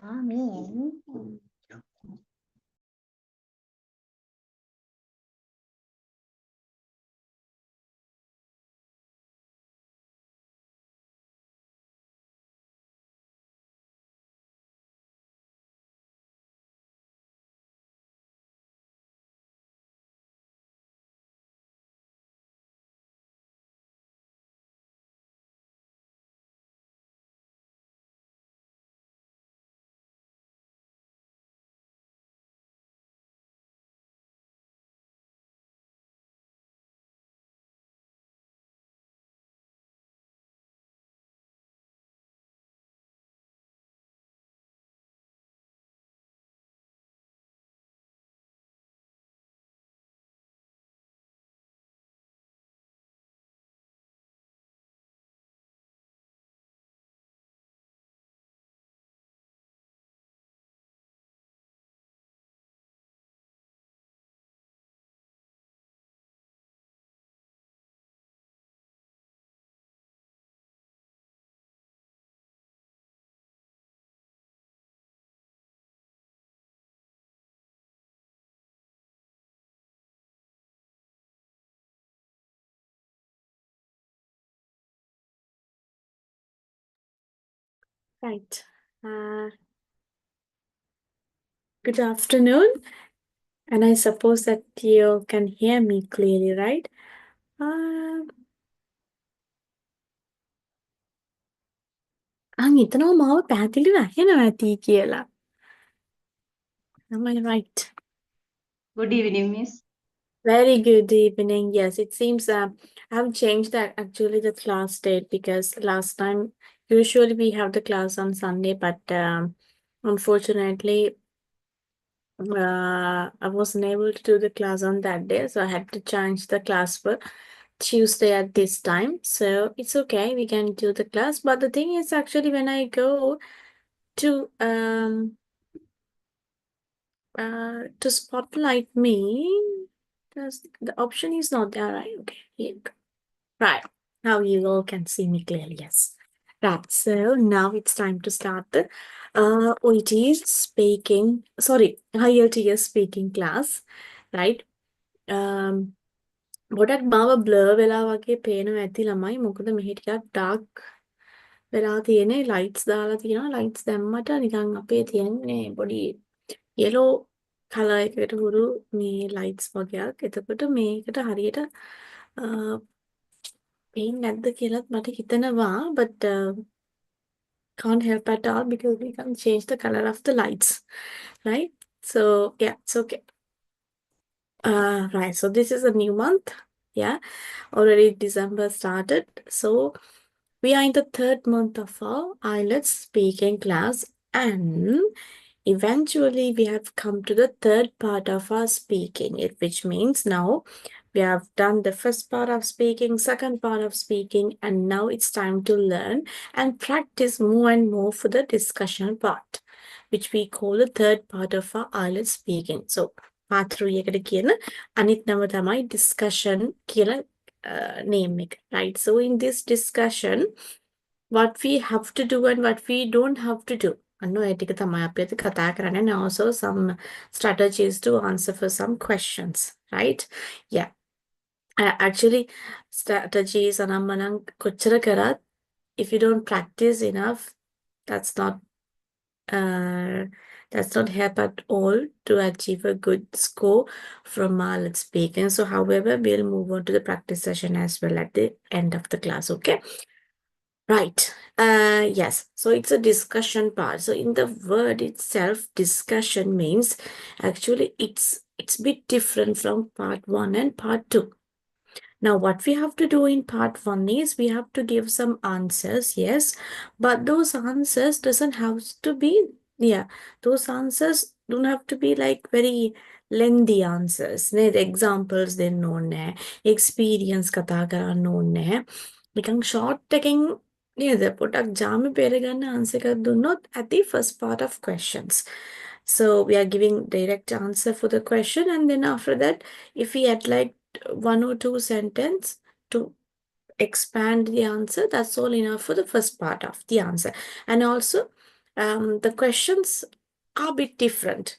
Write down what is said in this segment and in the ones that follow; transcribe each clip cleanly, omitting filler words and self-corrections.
Amin. Right. Good afternoon, and I suppose that you can hear me clearly, right? හිතනවා මාව පැහැදිලිව ඇහෙනවා ඇති කියලා. Am I right? Good evening, Miss. Very good evening. Yes, it seems I've changed that actually the class date because last time usually we have the class on Sunday, but unfortunately I wasn't able to do the class on that day, so I had to change the class for Tuesday at this time. So it's okay, we can do the class. But the thing is, actually, when I go to spotlight me, the option is not there, right? Okay, here you go. Right. Now you all can see me clearly, yes. Right, so now it's time to start the OET speaking, sorry, IELTS speaking class, right? ගොඩක් මාව blur වෙලා වගේ පේනවා ඇති ළමයි. මොකද මෙහි ටිකක් ඩාර්ක් වෙලා තියෙන්නේ. ලයිට්ස් දාලා තියෙනවා. ලයිට්ස් දැම්මට නිකන් අපේ තියෙන්නේ පොඩි yellow කලර් එකකට හුරු මේ ලයිට්ස් වගේක්. එතකොට මේකට හරියට පේන්නේ නැද්ද කියලාත් මට හිතෙනවා. But can't help at all because we can change the color of the lights, right? So yeah, it's okay. Right, so this is a new month. Yeah, already December started. So we are in the third month of our IELTS speaking class, and eventually we have come to the third part of our speaking, which means now we have done the first part of speaking, second part of speaking, and now it's time to learn and practice more and more for the discussion part, which we call the third part of our IELTS speaking. So part 3 එකට කියන අනිත් නම තමයි discussion කියලා name එක, right? So in this discussion, what we have to do and what we don't have to do. අන්න ඔය ටික තමයි අපි අද කතා කරන්නේ, and also some strategies to answer for some questions, right? Yeah. Actually, strategies අනම්මනම් කොච්චර කරත් if you don't practice enough, that's not help at all to achieve a good score from IELTS speaking. So, however, we'll move on to the practice session as well at the end of the class, okay? Right. Yes. So it's a discussion part. So in the word itself, discussion means actually it's a bit different from part 1 and part 2. Now, what we have to do in part 1 is we have to give some answers, yes, but those answers doesn't have to be, those answers don't have to be like very lengthy answers. The examples they know, experience කතා කරන්න ඕනේ. නිකන් short එකකින් නේද පොඩක් ජාමේ පෙරගන්න answer එකක් දුන්නොත් at the first part of questions. So we are giving direct answer for the question, and then after that, if we add like 1 or 2 sentence to expand the answer, that's all enough for the first part of the answer. And also the questions are a bit different,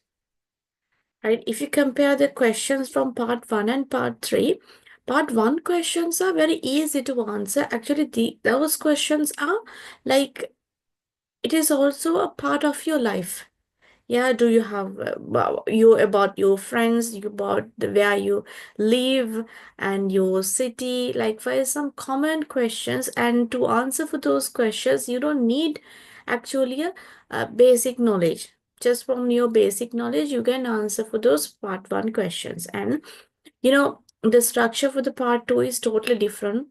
right? If you compare the questions from part 1 and part 3, part 1 questions are very easy to answer. Actually, those questions are like, it is also a part of your life. Yeah, do you have you about your friends, you about where you live and your city, like for some common questions, and to answer for those questions, you don't need actually a basic knowledge. Just from your basic knowledge, you can answer for those part 1 questions. And the structure for the part 2 is totally different.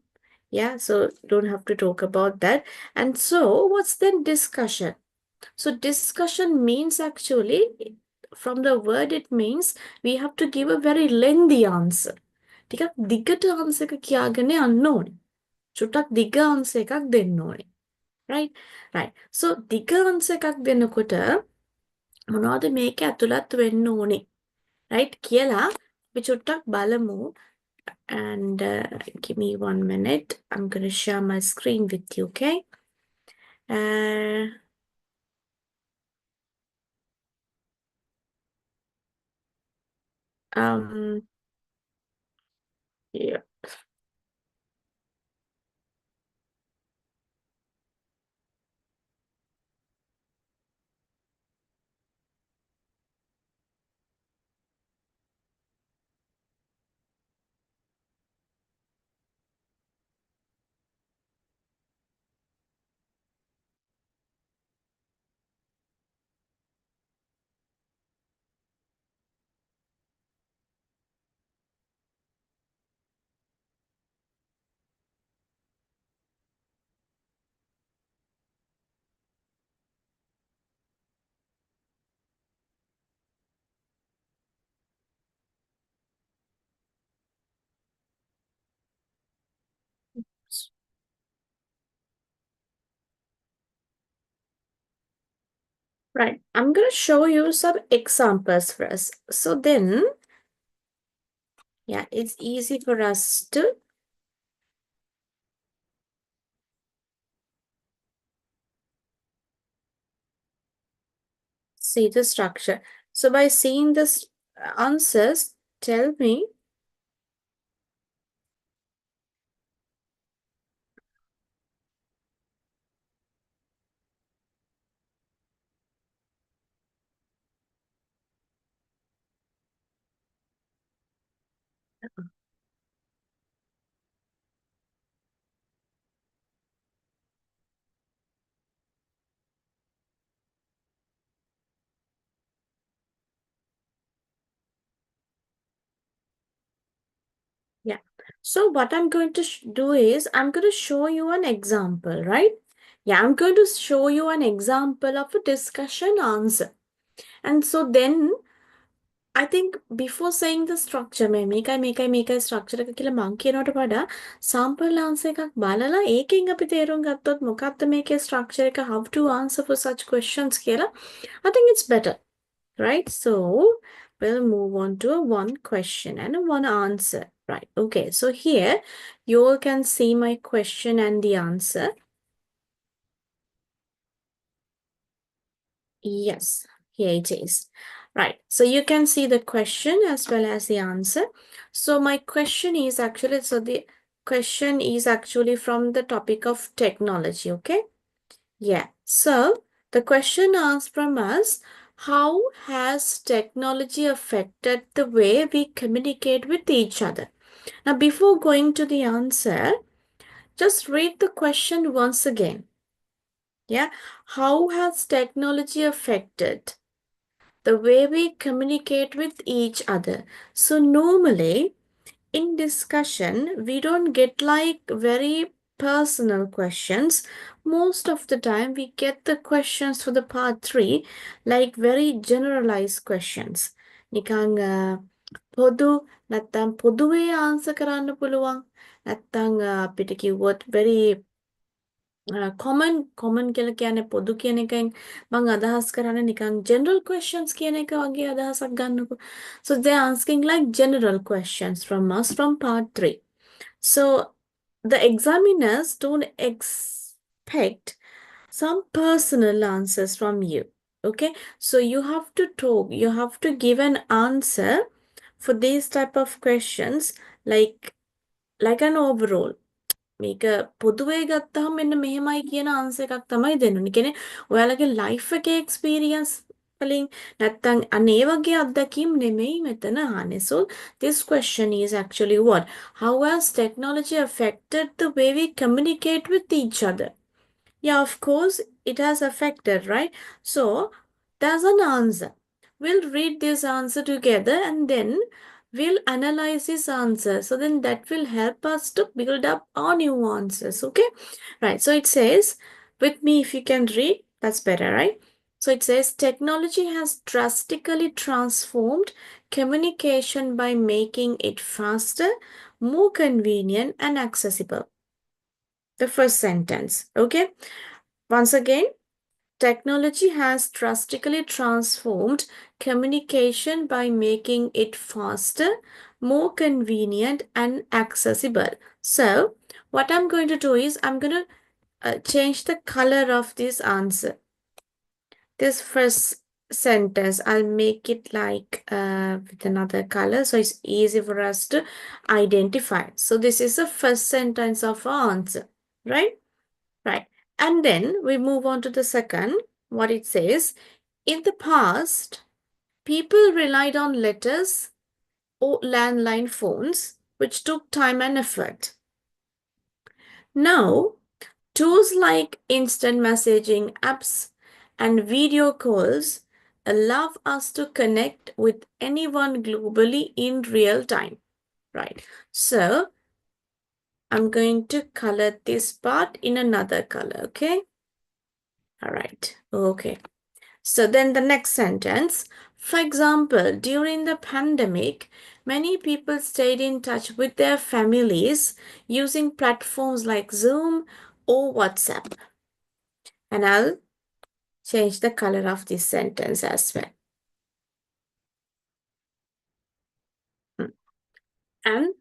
Yeah, so don't have to talk about that. And so what's then discussion? So discussion means actually, from the word it means we have to give a very lengthy answer. ටිකක් දිගට answer එක කියාගෙන යන්න ඕනේ. චුට්ටක් දිග answer එකක් දෙන්න ඕනේ. Right? Right. So දිග answer එකක් දෙනකොට මොනවද මේක ඇතුළත් වෙන්න ඕනේ? Right? කියලා අපි චුට්ටක් බලමු. And give me 1 minute. I'm going to share my screen with you, okay? Uh, yeah. Right. I'm going to show you some examples first. So then, yeah, it's easy for us to see the structure. So by seeing this answers, tell me, yeah. So what I'm going to do is I'm going to show you an example, right? Yeah, I'm going to show you an example of a discussion answer. And so then I think before saying the structure, මේකයි structure එක කියලා මං කියනවට වඩා sample answer එකක් බලලා ඒකෙන් අපි තේරුම් ගත්තොත් මොකක්ද මේකේ structure එක, how to answer for such questions කියලා, I think it's better, right? So we'll move on to one question and one answer, right? Okay, so here you all can see my question and the answer. Yes, here it is. Right, so you can see the question as well as the answer. So my question is actually, so the question is actually from the topic of technology, okay? Yeah, so the question asks from us, how has technology affected the way we communicate with each other? Now, before going to the answer, just read the question once again. Yeah, how has technology affected the way we communicate with each other? So normally in discussion, we don't get like very personal questions. Most of the time we get the questions for the part 3, like very generalized questions. නිකං පොදු නැත්තම් පොදුවේ answer කරන්න පුළුවන්. නැත්තං අපිට කිව්වොත් very common කියලා කියන්නේ පොදු කියන එකෙන් මම අදහස් කරන්නේ නිකන් general questions කියන එක වගේ අදහසක් ගන්නකො. So they're asking like general questions from us from part 3. So the examiners don't expect some personal answers from you. Okay, so you have to talk, you have to give an answer for these type of questions, like an overall. මේක පොදුවේ ගත්තහම මෙන්න මෙහෙමයි කියන answer එකක් තමයි දෙන්න ඕනේ. කියන්නේ ඔයාලගේ ලයිෆ් එකේ එක්ස්පීරියන්ස් වලින් නැත්තම් අනේ වගේ අත්දැකීම් නෙමෙයි මෙතන අහන්නේ. So this question is actually what? How has technology affected the way we communicate with each other? Yeah, of course, it has affected, right? So, there's an answer. We'll read this answer together and then we'll analyze this answer. So, then that will help us to build up our new answers, okay? Right, so it says, with me, if you can read, that's better, right? So, it says, technology has drastically transformed communication by making it faster, more convenient, and accessible. The first sentence, okay? Once again, technology has drastically transformed communication by making it faster, more convenient, and accessible. So, what I'm going to do is I'm going to change the color of this answer. This first sentence, I'll make it like with another color so it's easy for us to identify. So, this is the first sentence of our answer, right? Right. And then we move on to the second, what it says. In the past, people relied on letters or landline phones, which took time and effort. Now, tools like instant messaging apps and video calls allow us to connect with anyone globally in real time. Right. So, I'm going to color this part in another color, okay? All right. Okay. So then the next sentence, for example, during the pandemic, many people stayed in touch with their families using platforms like Zoom or WhatsApp. And I'll change the color of this sentence as well. And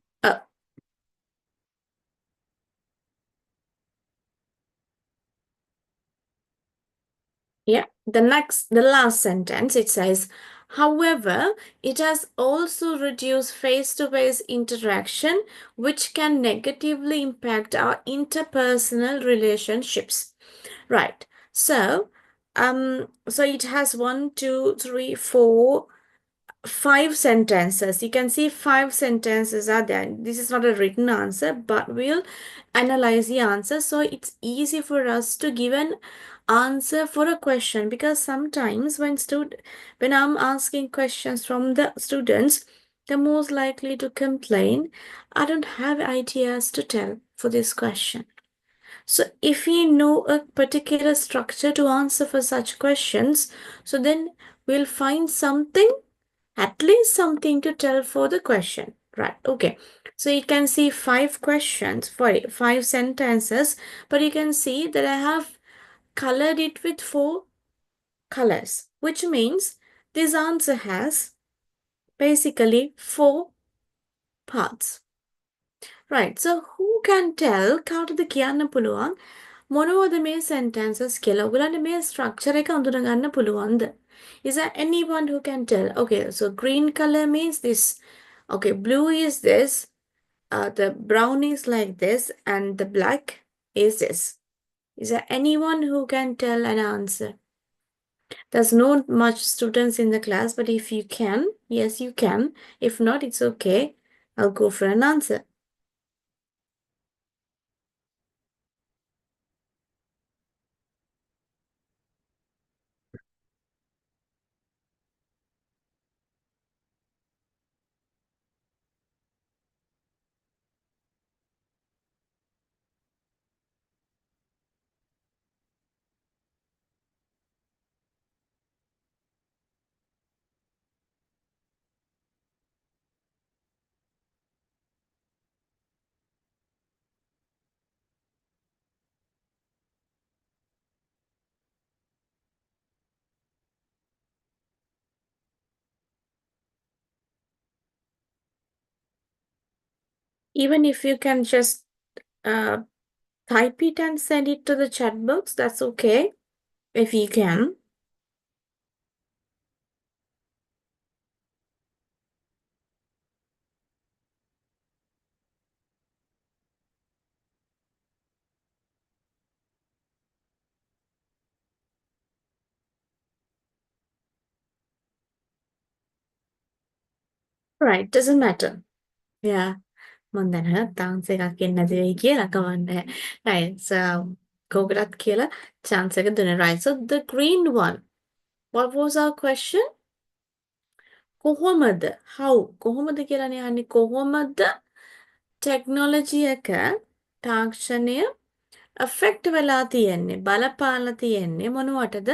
yeah, the last sentence, it says, however, it has also reduced face-to-face interaction, which can negatively impact our interpersonal relationships. Right. So, so it has 1, 2, 3, 4, 5 sentences. You can see 5 sentences are there. This is not a written answer, but we'll analyze the answer. So it's easy for us to give an answer for a question, because sometimes when I'm asking questions from the students, they're most likely to complain, I don't have ideas to tell for this question. So if we know a particular structure to answer for such questions, so then we'll find something, at least something to tell for the question. Right, okay. So you can see 5 questions, 5 sentences, but you can see that I have colored it with 4 colors, which means this answer has basically 4 parts. Right, so who can tell කාටද කියන්න පුළුවන් මොනවද මේ sentences කියලා? ඔයගලන්ට මේ structure එක අඳුන ගන්න පුළුවන්ද? Is there anyone who can tell? Okay, so green color means this. Okay, blue is this. The brown is like this, and the black is this. Is there anyone who can tell an answer? There's not much students in the class, but if you can, yes, you can. If not, it's okay. I'll go for an answer. Even if you can just uh, type it and send it to the chat box. That's okay, if you can. Right, doesn't matter. Yeah. මම දැනට chance එකක් එන්නේ නැති වෙයි කියලා කවන්නේ. Right. So කෝකටත් කියලා chance එක දුන්නා. Right. So the green one. What was our question? කොහොමද? How? කොහොමද කියලානේ අහන්නේ. කොහොමද technology එක තාක්ෂණය affect වෙලා තියෙන්නේ? බලපාලා තියෙන්නේ මොනවටද?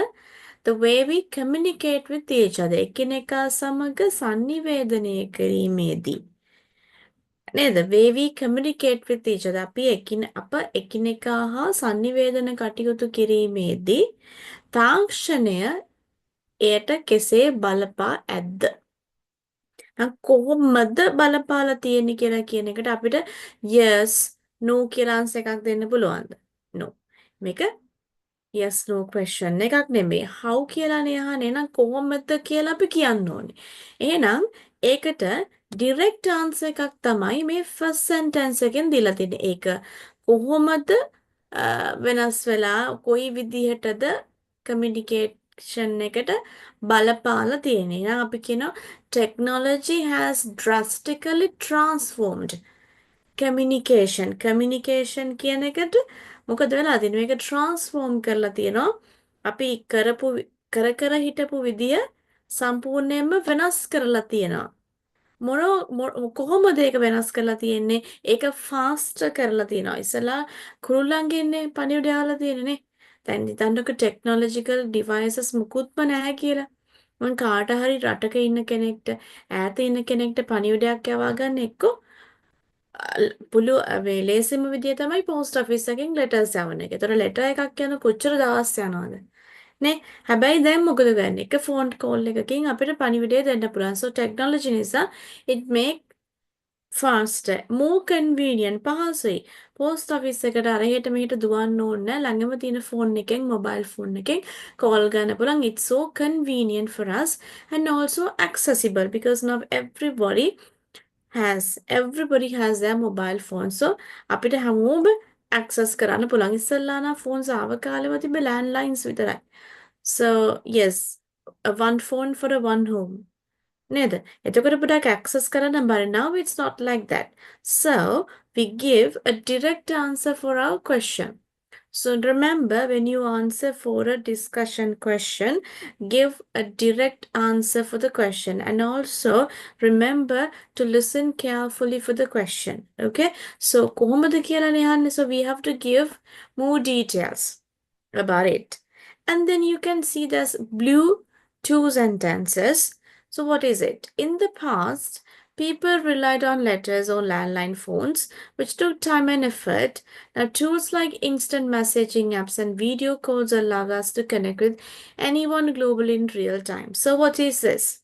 The way we communicate with each other. එකිනෙකා සමග sannivedanaya කිරීමේදී. නේද? Way we communicate with each other. අපි එකිනෙකා හා sannivedana කටයුතු කිරීමේදී තාක්ෂණය එයට කෙසේ බලපා ඇද්ද? කොහොමද බලපාලා තියෙන්නේ කියලා කියන එකට අපිට yes no කියලා answer එකක් දෙන්න පුළුවන්ද? No. මේක yes no question එකක් නෙමෙයි. how කියලානේ අහන්නේ. එහෙනම් කොහොමද කියලා අපි කියන්න ඕනේ. එහෙනම් ඒකට direct answer එකක් තමයි මේ first sentence එකෙන් දීලා තියෙන්නේ. ඒක කොහොමද වෙනස් වෙලා කොයි විදිහටද communication එකට බලපාලා තියෙන්නේ. එහෙනම් අපි කියනවා technology has drastically transformed communication කියන එකට මොකද වෙලා තියෙන්නේ? මේක transform කරලා තියෙනවා. අපි කර හිටපු විදිය සම්පූර්ණයෙන්ම වෙනස් කරලා තියෙනවා. කොහොමද ඒක වෙනස් කරලා තියෙන්නේ? ඒක fast කරලා තියෙනවා. ඉස්සලා කුරුල්ලන්ගෙන්නේ පණිවිඩය ආලා තියෙන්නේ. දැන් හිතන්නකො technological devices මුකුත්ම නැහැ කියලා. මං කාට හරි රටක ඉන්න කෙනෙක්ට ඈත ඉන්න කෙනෙක්ට පණිවිඩයක් යවා ගන්න එක්කෝ ලේසිම විදිය තමයි පෝස්ට් ඔෆිස් එකෙන් ලෙටර්ස් යවන එක. ඒතර ලෙටර් එකක් යන කොච්චර දවස් යනවද? නේ? හැබැයි දැන් මොකද වෙන්නේ? එක ෆෝන් කෝල් එකකින් අපිට පණිවිඩය දෙන්න පුළුවන්. So technology නිසා it make faster, more convenient, පහසුයි. පෝස්ට් ඔෆිස් එකට අරහෙට මෙහෙට දුවන්න ඕනේ නැහැ. ළඟම තියෙන ෆෝන් එකෙන් මොබයිල් ෆෝන් එකෙන් කෝල් ගන්න පුළුවන්. It's so convenient for us and also accessible because now everybody has their mobile phone. So අපිට හැමෝම access කරන්න පුළුවන්. ඉස්සෙල්ලා නම් phones ආව කාලෙම තිබ්බ landlines විතරයි. So yes, one phone for a one home. නේද? එතකොට පොඩක් access කරන්න බැරි. Now it's not like that. So we give a direct answer for our question. So remember, when you answer for a discussion question, give a direct answer for the question. And also remember to listen carefully for the question. Okay? So, කොහොමද කියලානේ අහන්නේ. So we have to give more details about it. And then you can see there's blue two sentences. So what is it? In the past, people relied on letters or landline phones, which took time and effort. Now, tools like instant messaging apps and video calls allow us to connect with anyone globally in real time. So, what is this?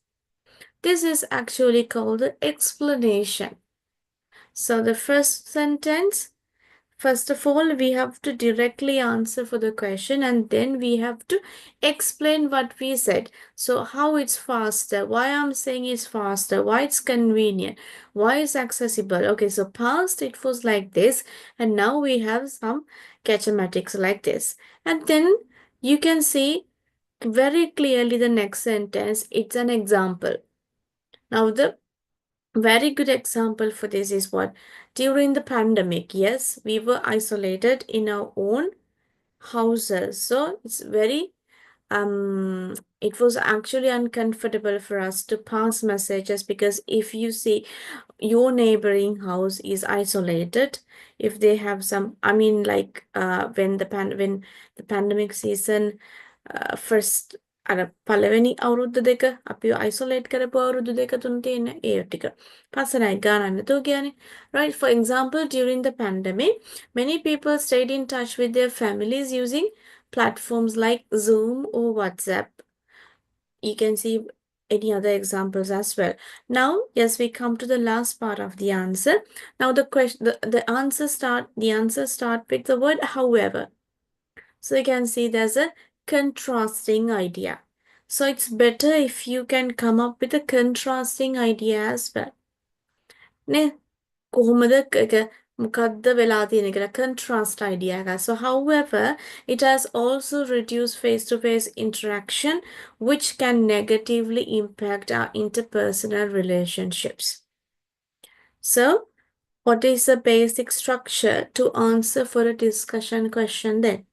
This is actually called the explanation. So, the first sentence, first of all, we have to directly answer for the question and then we have to explain what we said. So how it's faster, why I'm saying it's faster, why it's convenient, why it's accessible. Okay, so past it was like this and now we have some catchmatics like this. And then you can see very clearly the next sentence, it's an example. Now the very good example for this is what? During the pandemic, yes, we were isolated in our own houses. So it's very it was actually uncomfortable for us to pass messages because if you see your neighboring house is isolated, if they have some, I mean, like when the pandemic season first අර පළවෙනි අවුරුදු දෙක අපි isolate කරපු අවුරුදු දෙක තුන තියෙන ඒ ටික පස්සනයි ගානන්න නැතුව කියන්නේ. Right? For example, during the pandemic, many people stayed in touch with their families using platforms like Zoom or WhatsApp. You can see any other examples as well. Now, yes, we come to the last part of the answer. Now, the answer start with the word however. So you can see there's a contrasting idea. So it's better if you can come up with a contrasting idea as well. නේ කොහොමද මොකද්ද වෙලා තියෙන කියලා contrast idea එක. So however, it has also reduced face-to-face interaction which can negatively impact our interpersonal relationships. So what is the basic structure to answer for a discussion question then?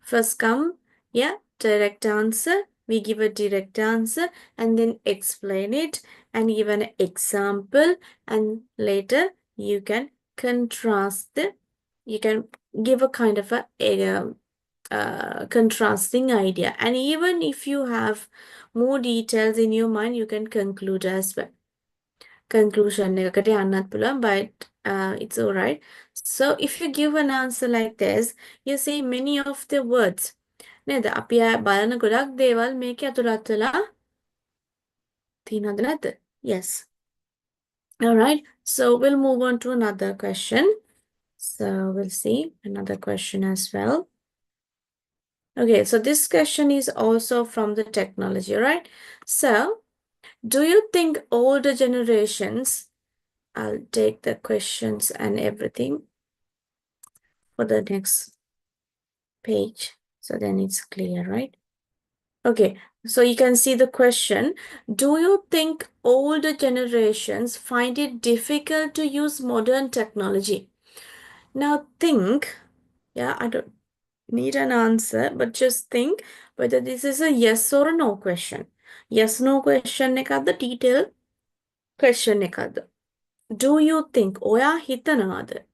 First come, yeah, direct answer. We give a direct answer and then explain it and give an example, and later you can contrast you can give a kind of a contrasting idea. And even if you have more details in your mind, you can conclude as well. Conclusion එකකට යන්නත් පුළුවන්, but it's all right. So if you give an answer like this, you see many of the words නේද? අපි බලන ගොඩක් දේවල් මේකේ අතුලත් වෙලා තියෙනවද නැද්ද? Yes. All right. So we'll move on to another question. So we'll see another question as well. Okay, so this question is also from the technology, right? So do you think older generations, I'll take the questions and everything for the next page, so then it's clear, right? Okay, so you can see the question. Do you think older generations find it difficult to use modern technology? Now think, yeah, I don't need an answer, but just think whether this is a yes or a no question. Yes, no question ekadda, detail question ekadda. Do you think, oya hitanawada?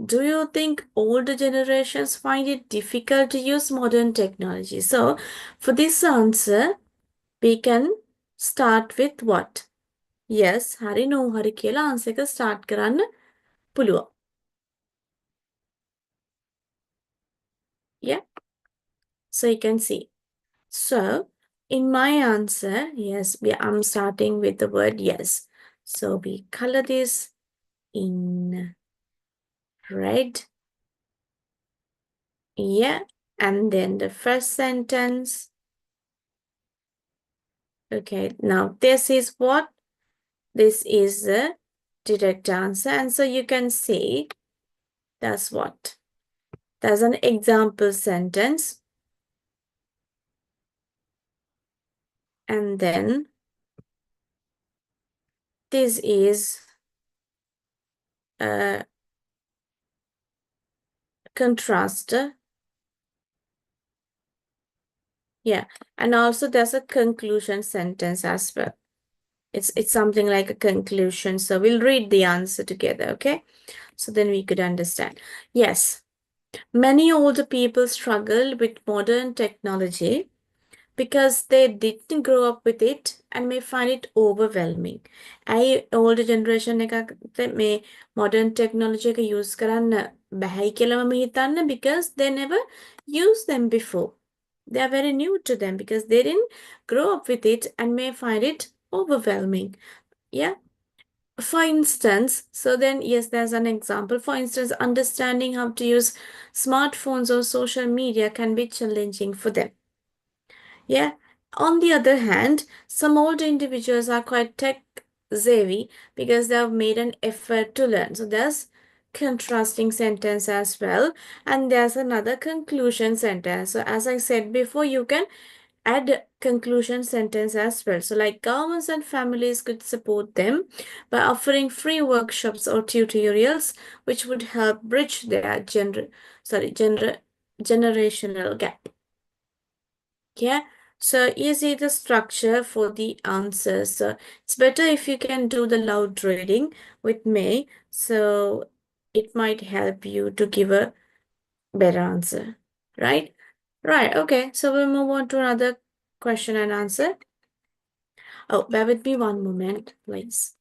Do you think older generations find it difficult to use modern technology? So, for this answer, we can start with what? Yes, hari no hari කියලා answer එක start කරන්න පුළුවන්. Yeah, so you can see. So, in my answer, yes, I'm starting with the word yes. So, we color this in red. Yeah, and then the first sentence. Okay, now this is what? This is the direct answer. And so you can see that's what? That's an example sentence. And then this is a contraster. Yeah, and also there's a conclusion sentence as well. It's something like a conclusion. So we'll read the answer together, okay? So then we could understand. Yes, many older people struggle with modern technology because they didn't grow up with it and may find it overwhelming. ඇයි older generation එකකට මේ modern technology එක use කරන්න බැහැයි කියලා මම හිතන්නේ, because they never used them before. They are very new to them because they didn't grow up with it and may find it overwhelming. Yeah. For instance, so then, yes, there's an example. For instance, understanding how to use smartphones or social media can be challenging for them. Yeah. On the other hand, some older individuals are quite tech savvy because they have made an effort to learn. So there's contrasting sentence as well. And there's another conclusion sentence. So as I said before, you can add conclusion sentence as well. So like governments and families could support them by offering free workshops or tutorials, which would help bridge their generational gap. Yeah, so you see the structure for the answers. So it's better if you can do the loud reading with me. So it might help you to give a better answer, right? Right, okay. So we'll move on to another question and answer. Oh, bear with me one moment, please.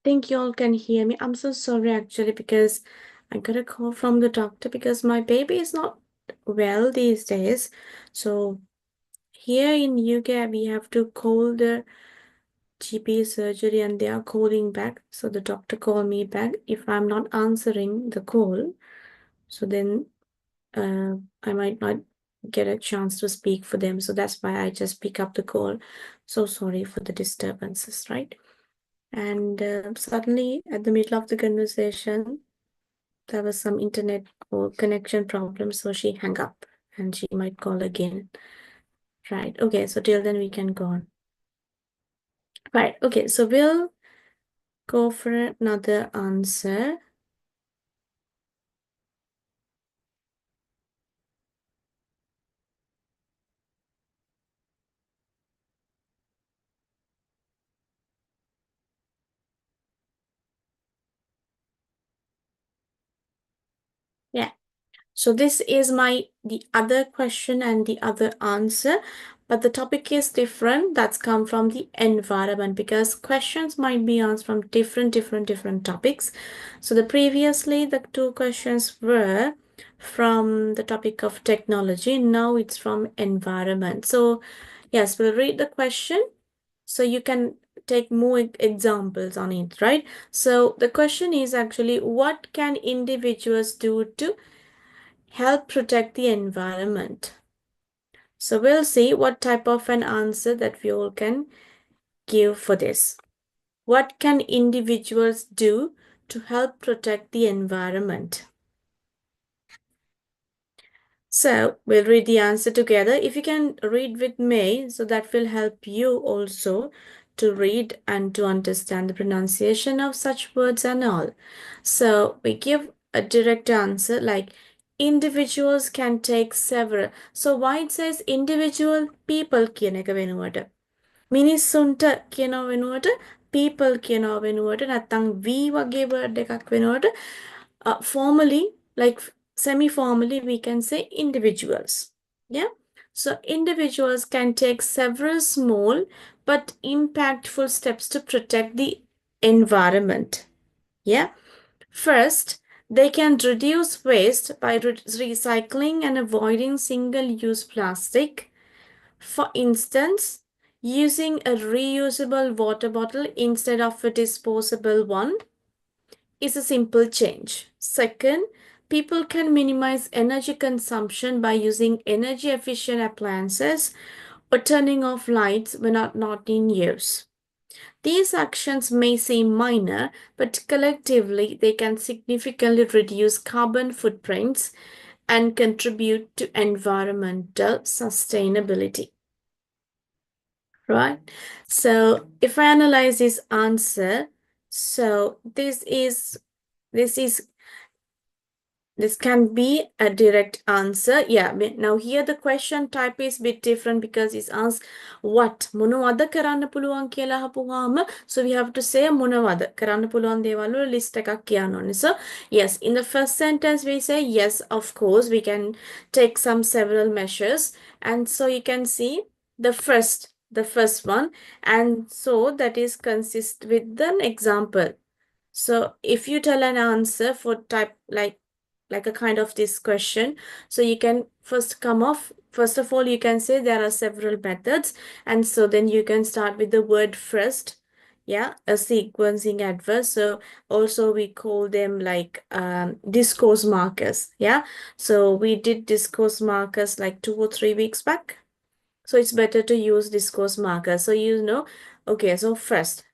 think you all can hear me. I'm so sorry actually because I got a call from the doctor because my baby is not well these days. So here in UK we have to call the GP surgery and they are calling back. So the doctor called me back. If I'm not answering the call, so then I might not get a chance to speak for them. So that's why I just pick up the call. So sorry for the disturbances, right? And suddenly, at the middle of the conversation, there was some internet or connection problem. So she hung up and she might call again. Right. Okay. So till then, we can go on. Right. Okay. So we'll go for another answer. Yeah. So this is the other question and the other answer, but the topic is different. That's come from the environment because questions might be asked from different topics. So previously the two questions were from the topic of technology. Now it's from environment. So yes, we'll read the question so you can take more examples on it, right? So the question is actually, what can individuals do to help protect the environment? So we'll see what type of an answer that we all can give for this. What can individuals do to help protect the environment? So we'll read the answer together. If you can read with me, so that will help you also to read and to understand the pronunciation of such words and all. So we give a direct answer like individuals can take several. So why it says individual people කියන එක වෙනුවට මිනිස්සුන්ට කියනවා වෙනුවට people කියනවා වෙනුවට නැත්නම් we වගේ word එකක් වෙනුවට formally like semi-formally we can say individuals. Yeah. So individuals can take several small but impactful steps to protect the environment. Yeah. First, they can reduce waste by recycling and avoiding single-use plastic. For instance, using a reusable water bottle instead of a disposable one is a simple change. Second, people can minimize energy consumption by using energy efficient appliances or turning off lights when not in use. These actions may seem minor, but collectively they can significantly reduce carbon footprints and contribute to environmental sustainability. Right? So if I analyze this answer, so this can be a direct answer. Yeah, now here the question type is a bit different because it's asked what මොනවද කරන්න පුළුවන් කියලා අහපුවාම so we have to say මොනවද කරන්න පුළුවන් දේවල් වල list එකක් කියන්න ඕනේ. So yes, in the first sentence we say yes, of course we can take some several measures, and so you can see the first one, and so that is consist with an example. So if you tell an answer for type like a kind of this question, so you can first of all you can say there are several methods, and so then you can start with the word first. Yeah, a sequencing adverb. So also we call them like discourse markers. Yeah, so we did discourse markers like 2 or 3 weeks back. So it's better to use discourse marker. So okay, so first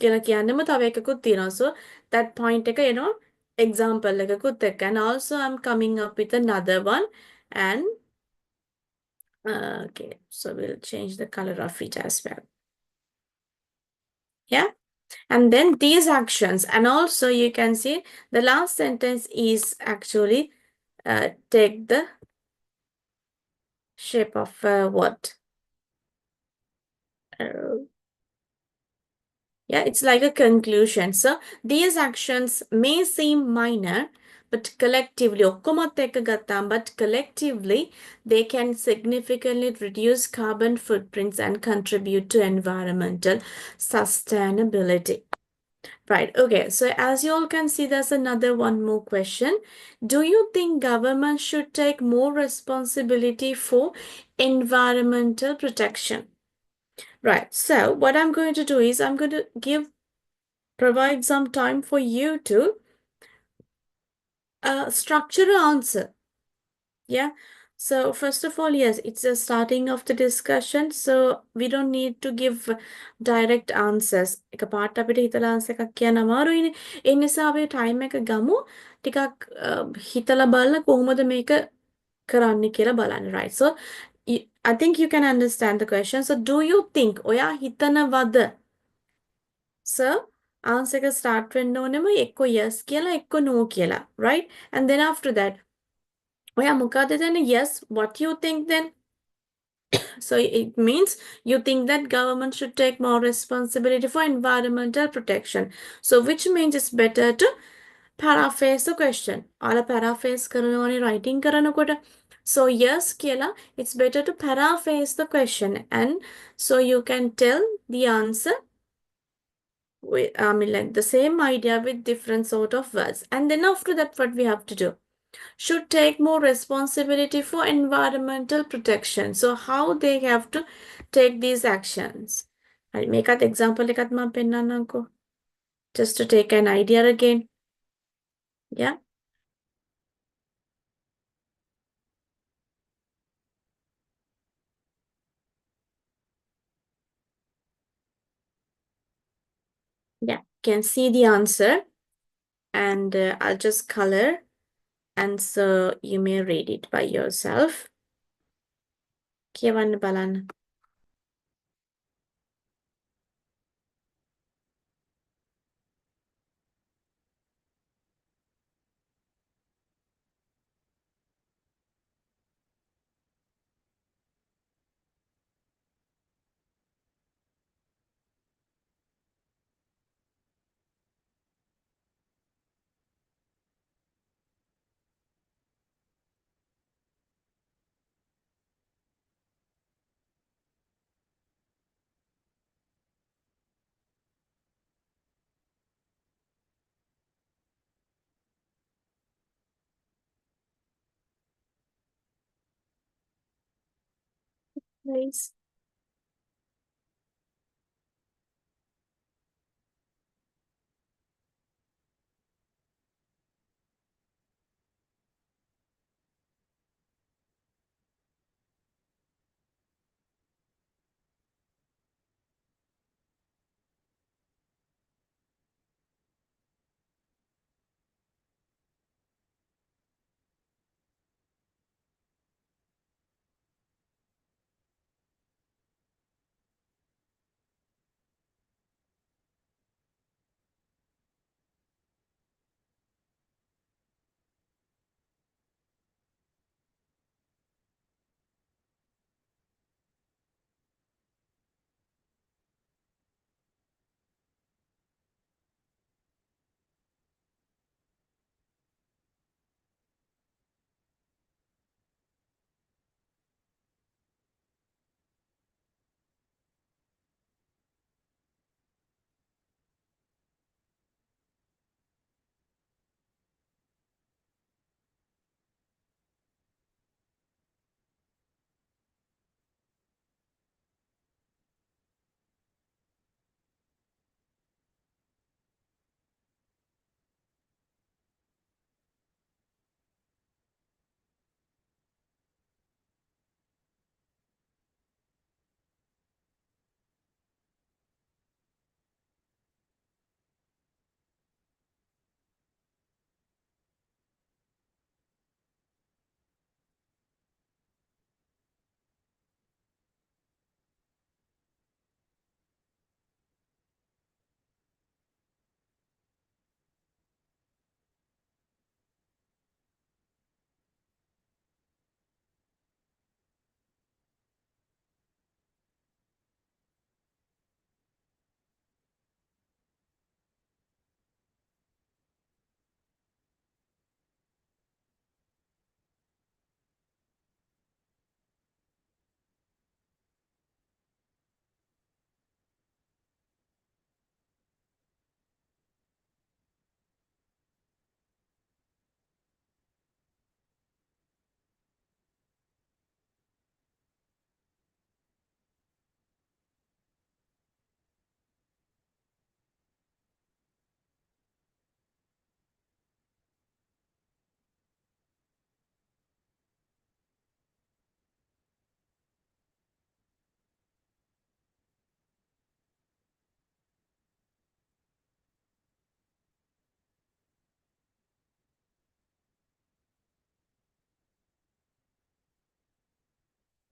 කියලා කියන්නම තව එකකුත් තියෙනවා. So that point එක example එකකුත් එක්ක. And also I'm coming up with another one. And okay, so we'll change the color of it as well. Yeah. And then these actions, and also you can see the last sentence is actually take the shape of what? Yeah, it's like a conclusion. So these actions may seem minor, but collectively, but collectively, they can significantly reduce carbon footprints and contribute to environmental sustainability. Right. Okay. So as you all can see, there's another one more question. Do you think government should take more responsibility for environmental protection? Right. So what I'm going to do is I'm going to provide some time for you to structure an answer. Yeah. So first of all, yes, it's the starting of the discussion. So we don't need to give direct answers. එකපාරට අපිට හිතලා answer එකක් කියන්න අමාරුයිනේ. ඒ නිසා අපි time එක ගමු. ටිකක් හිතලා බලලා කොහොමද මේක කරන්න කියලා බලන්න. Right. So I think you can understand the question. So do you think ඔයා හිතනවද? So answer එක start වෙන්න ඕනෙම එක්ක yes කියලා එක්ක no කියලා. Right. And then after that ඔයා මොකද දෙන්නේ? Yes, what you think then? So it means you think that government should take more responsibility for environmental protection. So which means it's better to paraphrase the question. ඔයාලා paraphrase කරනවානේ writing කරනකොට. So yes කියලා it's better to paraphrase the question and so you can tell the answer with I mean like the same idea with different sort of words. And then after that what we have to do? Should take more responsibility for environmental protection. So how they have to take these actions. I'll make an example එකත් මම පෙන්නන්නම්කෝ. Just to take an idea again. Yeah. Yeah. Can see the answer and I'll just color and so you may read it by yourself. කියවන්න බලන්න. Please.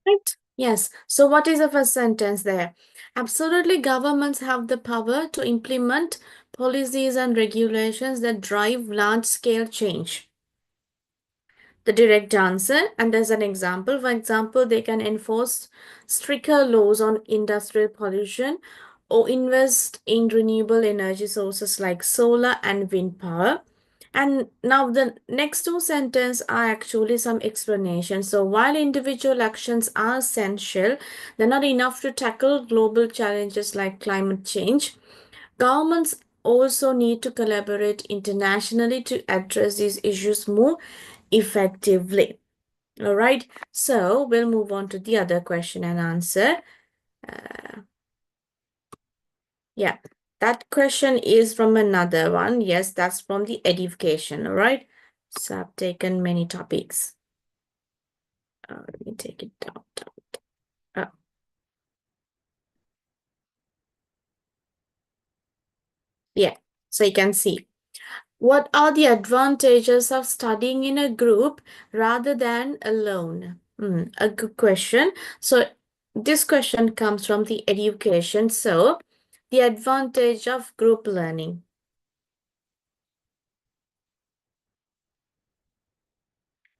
Right? Yes. So what is the first sentence there? Absolutely, governments have the power to implement policies and regulations that drive large-scale change. The direct answer, and as an example, for example, they can enforce stricter laws on industrial pollution or invest in renewable energy sources like solar and wind power. And now the next two sentences are actually some explanation. So while individual actions are essential, they're not enough to tackle global challenges like climate change. Governments also need to collaborate internationally to address these issues more effectively. All right, so we'll move on to the other question and answer. Uh, yeah, that question is from another one. Yes, that's from the education. All right, so I've taken many topics. Let me take it down. Uh, yeah, so you can see. What are the advantages of studying in a group rather than alone? A good question. So this question comes from the education. So the advantage of group learning.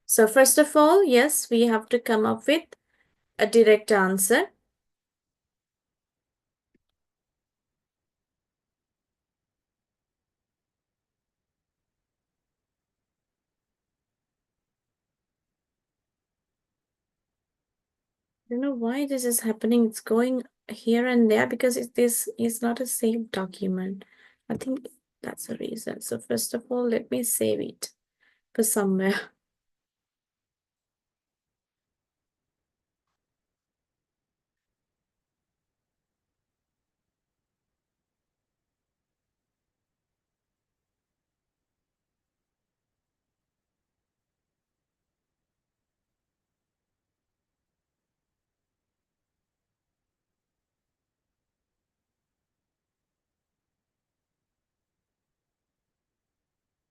So first of all, yes, we have to come up with a direct answer. I don't know why this is happening. It's going here and there because this is not a saved document. I think that's the reason. So first of all, let me save it for somewhere.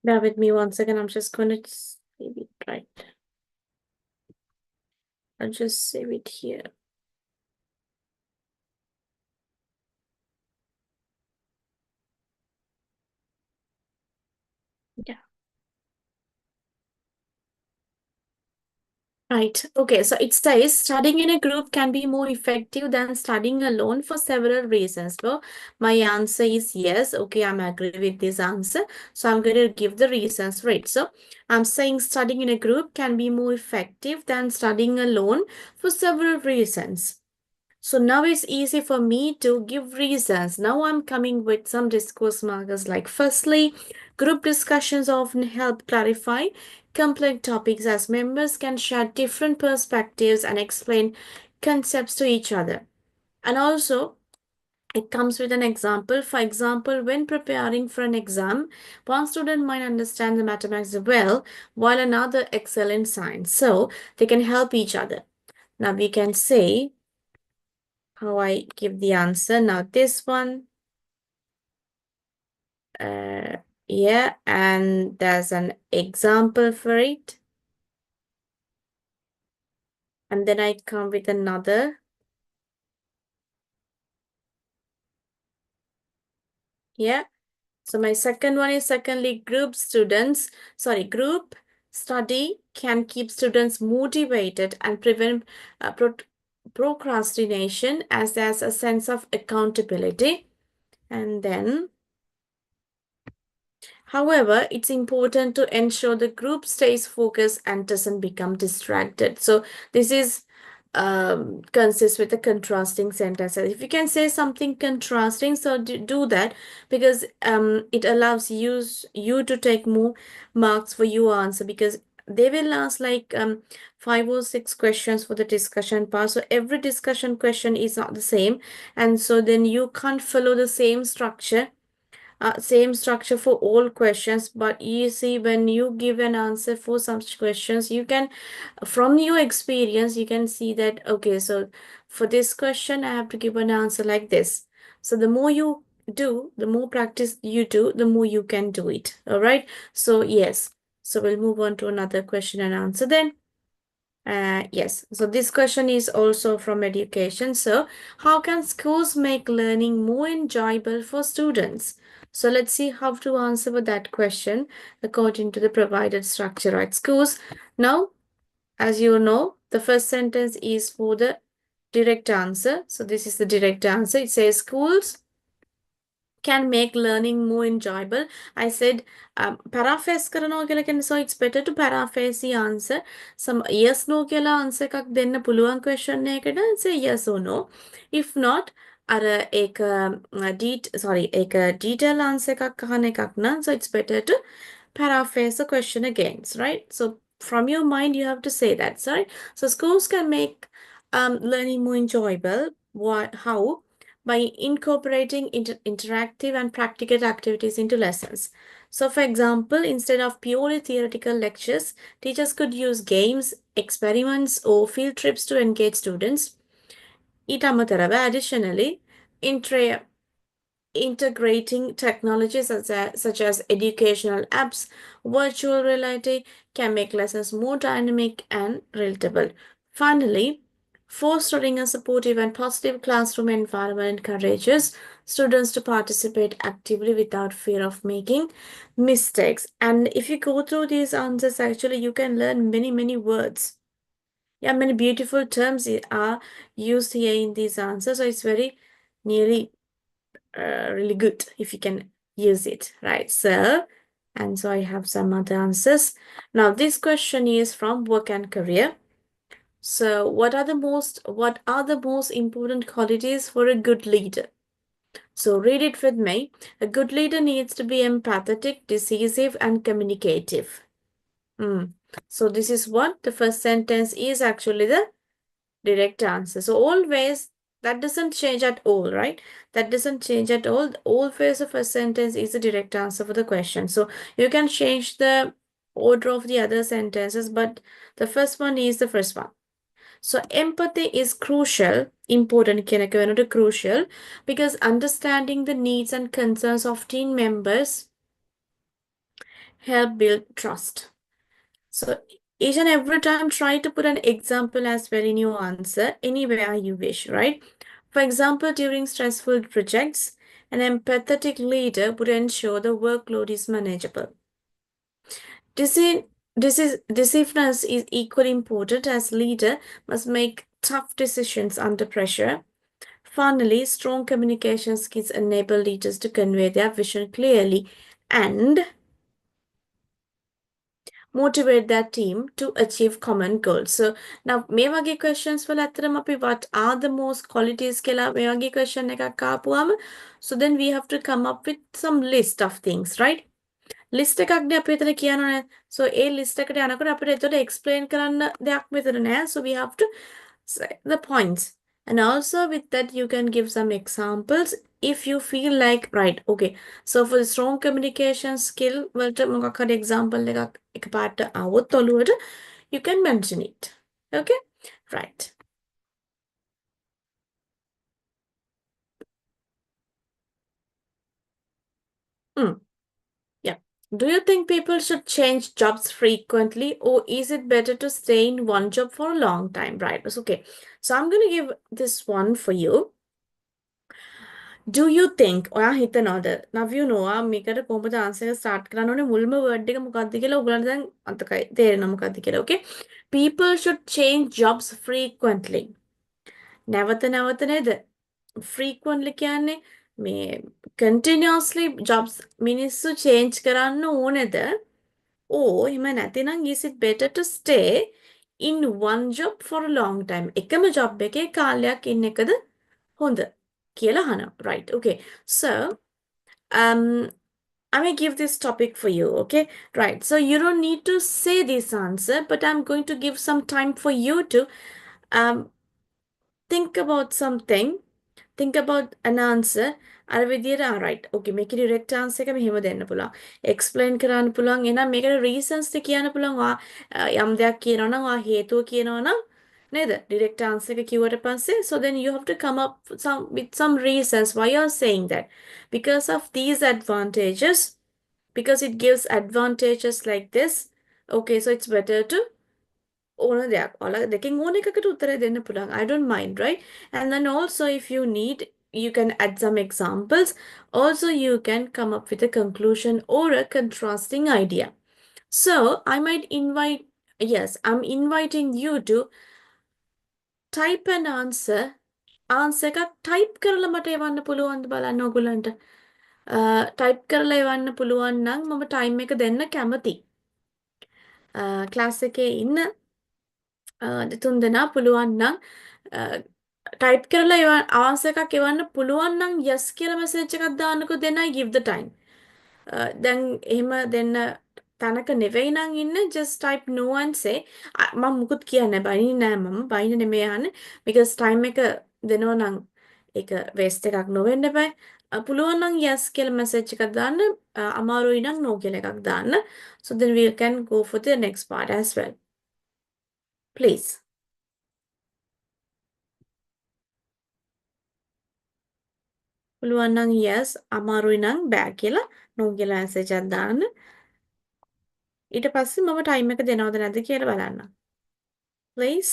Bear with me 1 second. I'm just going to save it right. I'll just save it here. Yeah. Right. Okay. So it says studying in a group can be more effective than studying alone for several reasons. Well, my answer is yes. Okay, I'm agree with this answer. So I'm going to give the reasons for it. So I'm saying studying in a group can be more effective than studying alone for several reasons. So now it's easy for me to give reasons. Now I'm coming with some discourse markers like firstly, group discussions often help clarify complex topics as members can share different perspectives and explain concepts to each other. And also, it comes with an example. For example, when preparing for an exam, one student might understand the mathematics well, while another excel in science. So they can help each other. Now we can say how I give the answer. Now this one, uh, yeah, and there's an example for it. And then I come with another. Yeah. So my second one is secondly, group study can keep students motivated and prevent procrastination as there's a sense of accountability. And then however, it's important to ensure the group stays focused and doesn't become distracted. So this is consists with a contrasting sentences. If you can say something contrasting, so do that because it allows you to take more marks for your answer because they will ask like 5 or 6 questions for the discussion part. So every discussion question is not the same, and so then you can't follow the same structure for all questions. But you see, when you give an answer for such questions, you can, from your experience, you can see that, okay, so for this question, I have to give an answer like this. So the more you do, the more practice you do, the more you can do it. All right. So yes. So we'll move on to another question and answer then. Yes, so this question is also from education. So, how can schools make learning more enjoyable for students? So, let's see how to answer with that question according to the provided structure at schools. Now, as you know, the first sentence is for the direct answer. So, this is the direct answer. It says schools can make learning more enjoyable. I said paraphrase කරනවා කියලා කියන්නේ, so it's better to paraphrase the answer. Some yes no කියලා answer එකක් දෙන්න පුළුවන් question එකකට say yes or no. If not අර ඒක ඒක detail answer එකක් අහන එකක් නම්, so it's better to paraphrase the question again, right? So from your mind you have to say that, sorry. So schools can make learning more enjoyable. How? By incorporating interactive and practical activities into lessons. So for example, instead of purely theoretical lectures, teachers could use games, experiments, or field trips to engage students. Additionally, integrating technologies such as educational apps, virtual reality can make lessons more dynamic and relatable. Finally, fostering a supportive and positive classroom environment encourages students to participate actively without fear of making mistakes. And if you go through these answers, actually, you can learn many, many words. Yeah, many beautiful terms are used here in these answers. So it's very nearly really good if you can use it, right? So, and so I have some other answers. Now, this question is from work and career. So, what are the most important qualities for a good leader? So, read it with me. A good leader needs to be empathetic, decisive, and communicative. So, this is what the first sentence is actually the direct answer. So always, that doesn't change at all, right? That doesn't change at all. Always the first sentence is the direct answer for the question. So you can change the order of the other sentences, but the first one is the first one. So empathy is crucial, important, crucial, because understanding the needs and concerns of team members help build trust. So each and every time, try to put an example as well in your answer, anywhere you wish, right? For example, during stressful projects, an empathetic leader would ensure the workload is manageable. Decisiveness is equally important, as leader must make tough decisions under pressure. Finally, strong communication skills enable leaders to convey their vision clearly and motivate that team to achieve common goals. So now මේ වගේ questions වල ඇත්තටම අපි what are the most qualities කියලා මේ වගේ question එකක් ආපුවාම, so then we have to come up with some list of things, right? List එකක්නේ අපි එතන කියනවනේ. So ඒ list එකට යනකොට අපිට එතකොට explain කරන්න දෙයක් මෙතන නැහැ. So we have to say the points. And also with that, you can give some examples if you feel like, right, okay. So for the strong communication skill, වලට මොකක් හරි example එකක් එකපාරට આવොත් ඔළුවට, you can mention it. Okay? Right. Yeah. Do you think people should change jobs frequently, or is it better to stay in one job for a long time? Right. Okay. So I'm going to give this one for you. Do you think ඔයා හිතනවද නව්‍යු නොවා මේකට කොහොමද answer එක start කරන්න ඕනේ මුල්ම word එක මොකක්ද කියලා ඔයගලන්ට දැන් අතකයි තේරෙනවා මොකක්ද කියලා okay people should change jobs frequently නැවත නැවත නේද frequently කියන්නේ මේ continuously jobs මිනිස්සු change කරන්න ඕනේද or එහෙම නැතිනම් is it better to stay in one job for a long time එකම job එකේ කාලයක් ඉන්න එකද හොඳ කියලා අහනවා right okay so I may give this topic for you okay right so you don't need to say this answer but I'm going to give some time for you to think about something think about an answer අර විදියට right okay මේකේ direct answer එක මෙහෙම දෙන්න පුළුවන් explain කරන්න පුළුවන් එහෙනම් මේකට reasons ද කියන්න පුළුවන් ඔයා යම් දෙයක් කියනවා නම් ඔයා හේතුව කියනවා නම් නේද direct answer එක කිව්වට පස්සේ so then you have to come up with some reasons why you're saying that because of these advantages because it gives advantages like this okay so it's better to ඕන දෙයක්. ඔයාලා දෙකෙන් ඕන එකකට උත්තරය දෙන්න පුළුවන්. I don't mind, right? And then also if you need, you can add some examples. Also, you can come up with a conclusion or a contrasting idea. So, I might invite, yes, I'm inviting you to type an answer. Answer එකක් type කරලා මට එවන්න පුළුවන්ද බලන්න ඔයගොල්ලන්ට. type කරලා එවන්න පුළුවන් නම් මම time එක දෙන්න කැමතියි. ක්ලාස් එකේ ඉන්න දෙතුන් දෙනා පුළුවන් නම් ටයිප් කරලා ආන්සර් එකක් එවන්න පුළුවන් නම් yes කියලා මැසේජ් එකක් දාන්නකෝ, then I give the time. දැන් එහෙම දෙන්න තැනක නෙවෙයි නම් ඉන්නේ, just type no and say මම මුකුත් කියන්නේ බයින්නේ නෑ, මම බයින්නේ නෙමෙයි යන්නේ, because time එක දෙනවා නම් ඒක waste එකක් නොවෙන්න එපා. පුළුවන් නම් yes කියලා මැසේජ් එකක් දාන්න, අමාරුයි නම් no කියලා එකක් දාන්න. So then we can go for the next part as well. Please. පුළුවන් නම් yes, අමාරුයි නම් බෑ කියලා no කියලා මැසේජ් එකක් දාන්න. ඊට පස්සේ මම ටයිම් එක දෙනවද නැද්ද කියලා බලන්න. Please.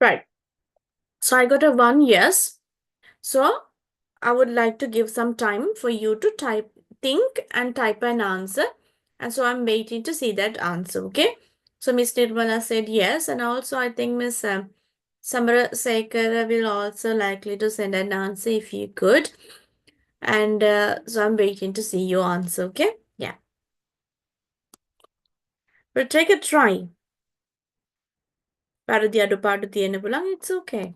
Right. So I got a 1 yes. So I would like to give some time for you to think and type an answer. And so I'm waiting to see that answer. Okay. So Miss Nirmala said yes. And also I think Miss Samara Sekar will also likely to send an answer if you could. And so I'm waiting to see your answer. Okay. Yeah. But take a try. වැරදි අඩුපාඩු තියෙන්න පුළුවන්. It's okay.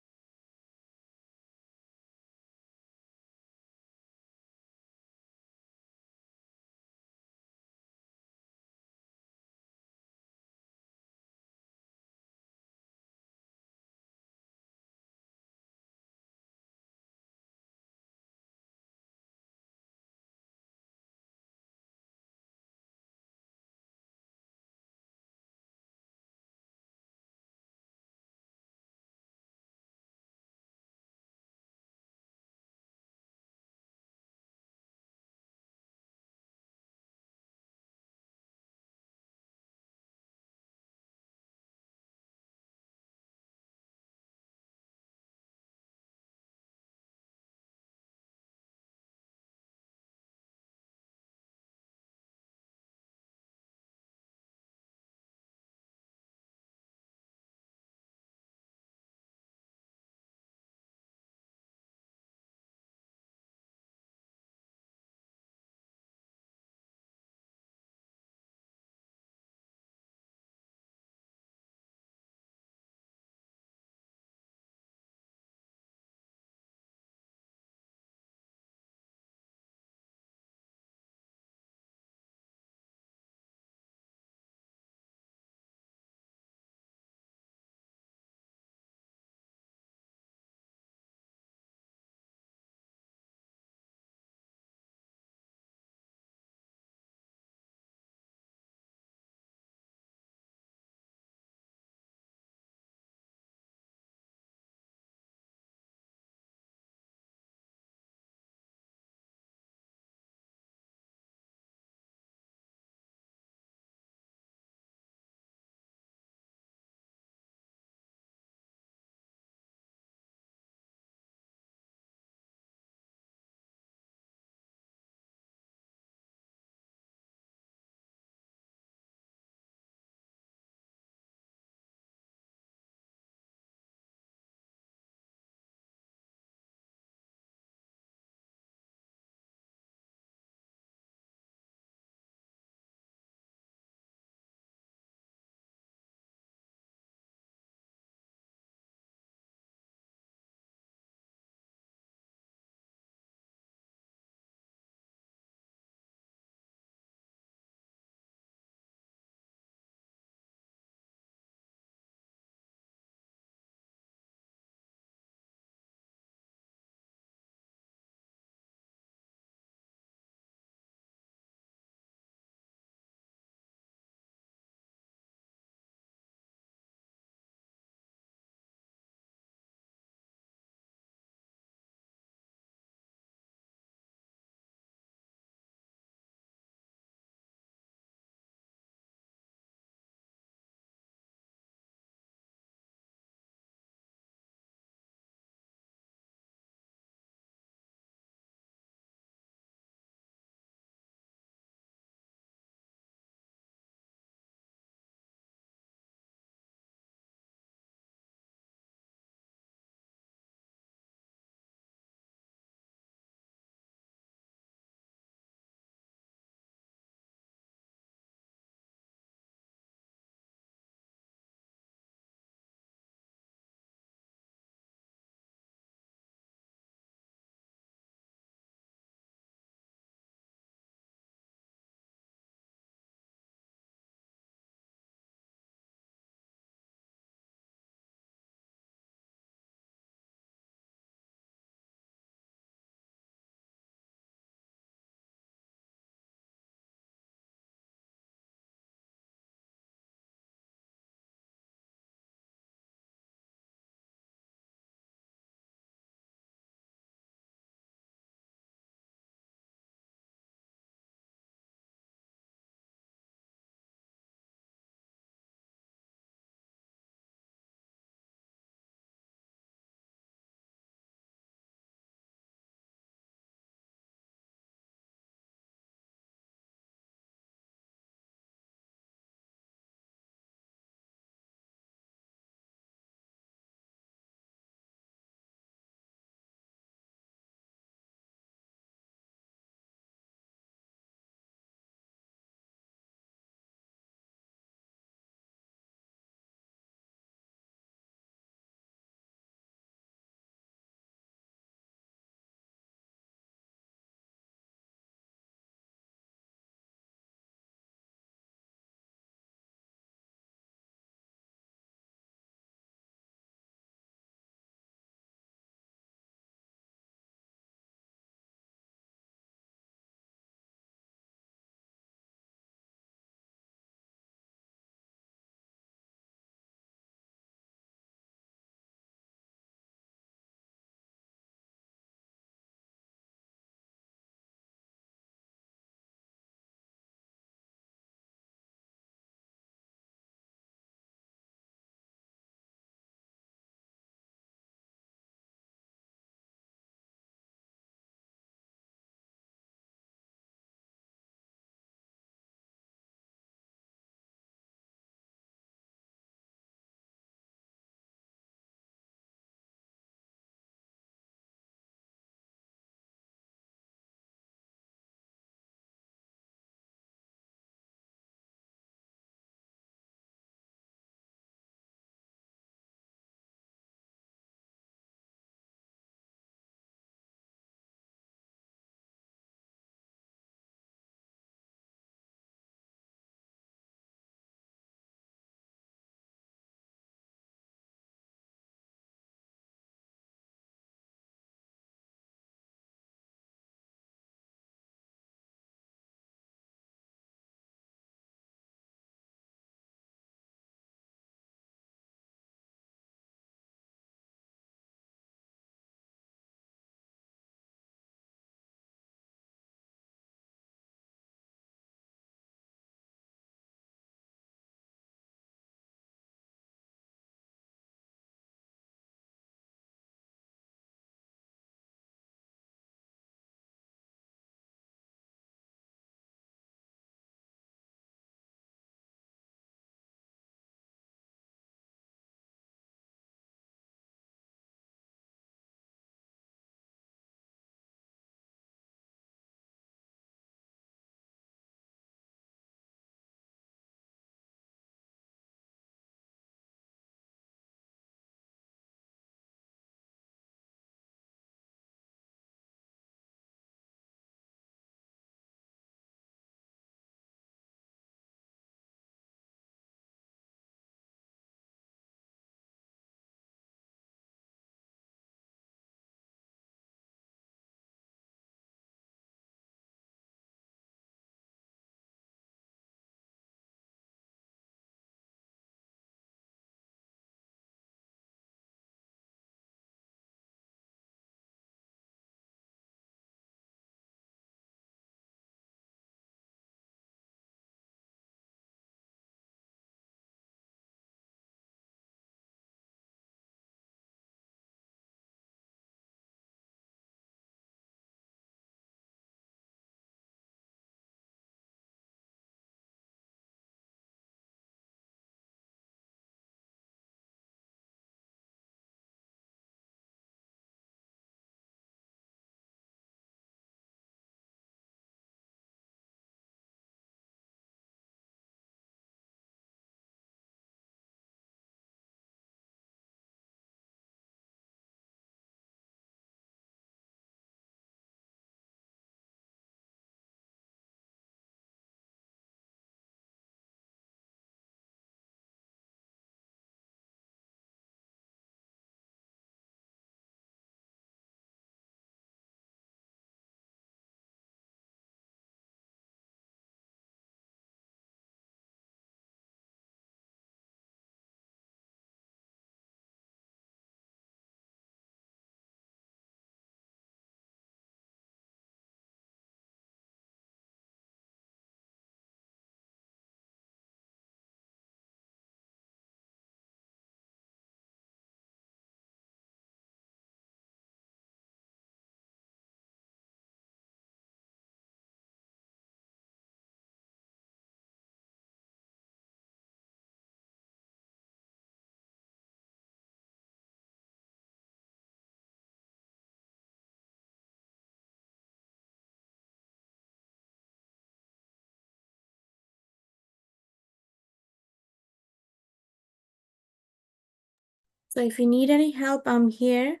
So if you need any help, I'm here.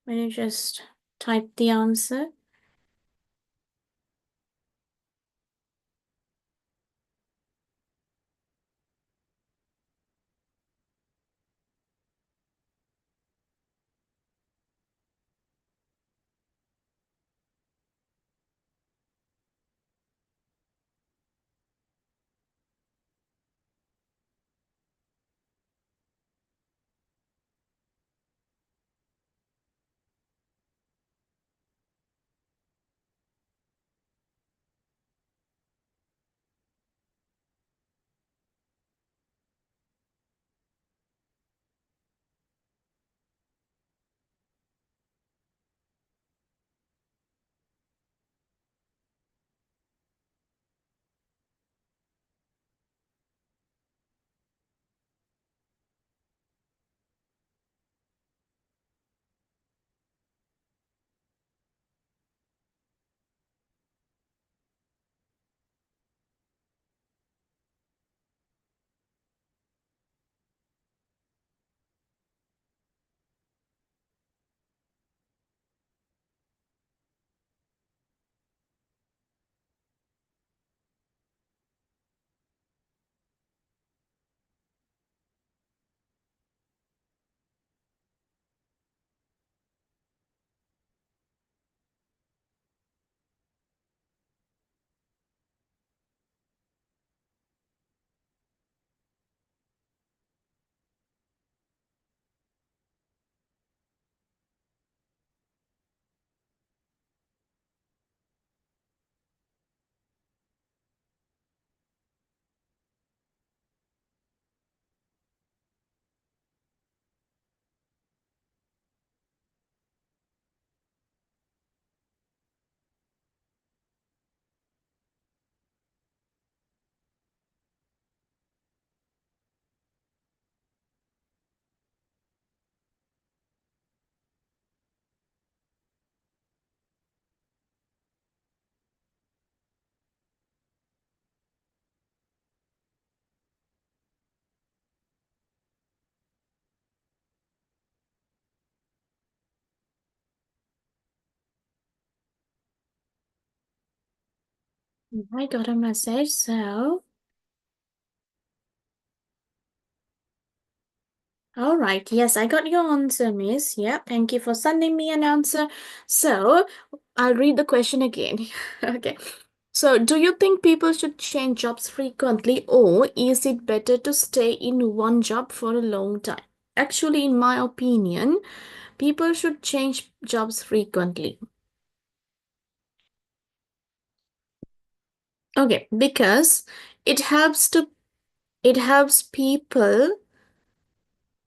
When you just type the answer. I got a message, so all right. Yes, I got your answer, miss. Yeah, thank you for sending me an answer. So I'll read the question again. Okay. So, do you think people should change jobs frequently, or is it better to stay in one job for a long time? Actually, in my opinion, people should change jobs frequently. Okay, because it helps to it helps people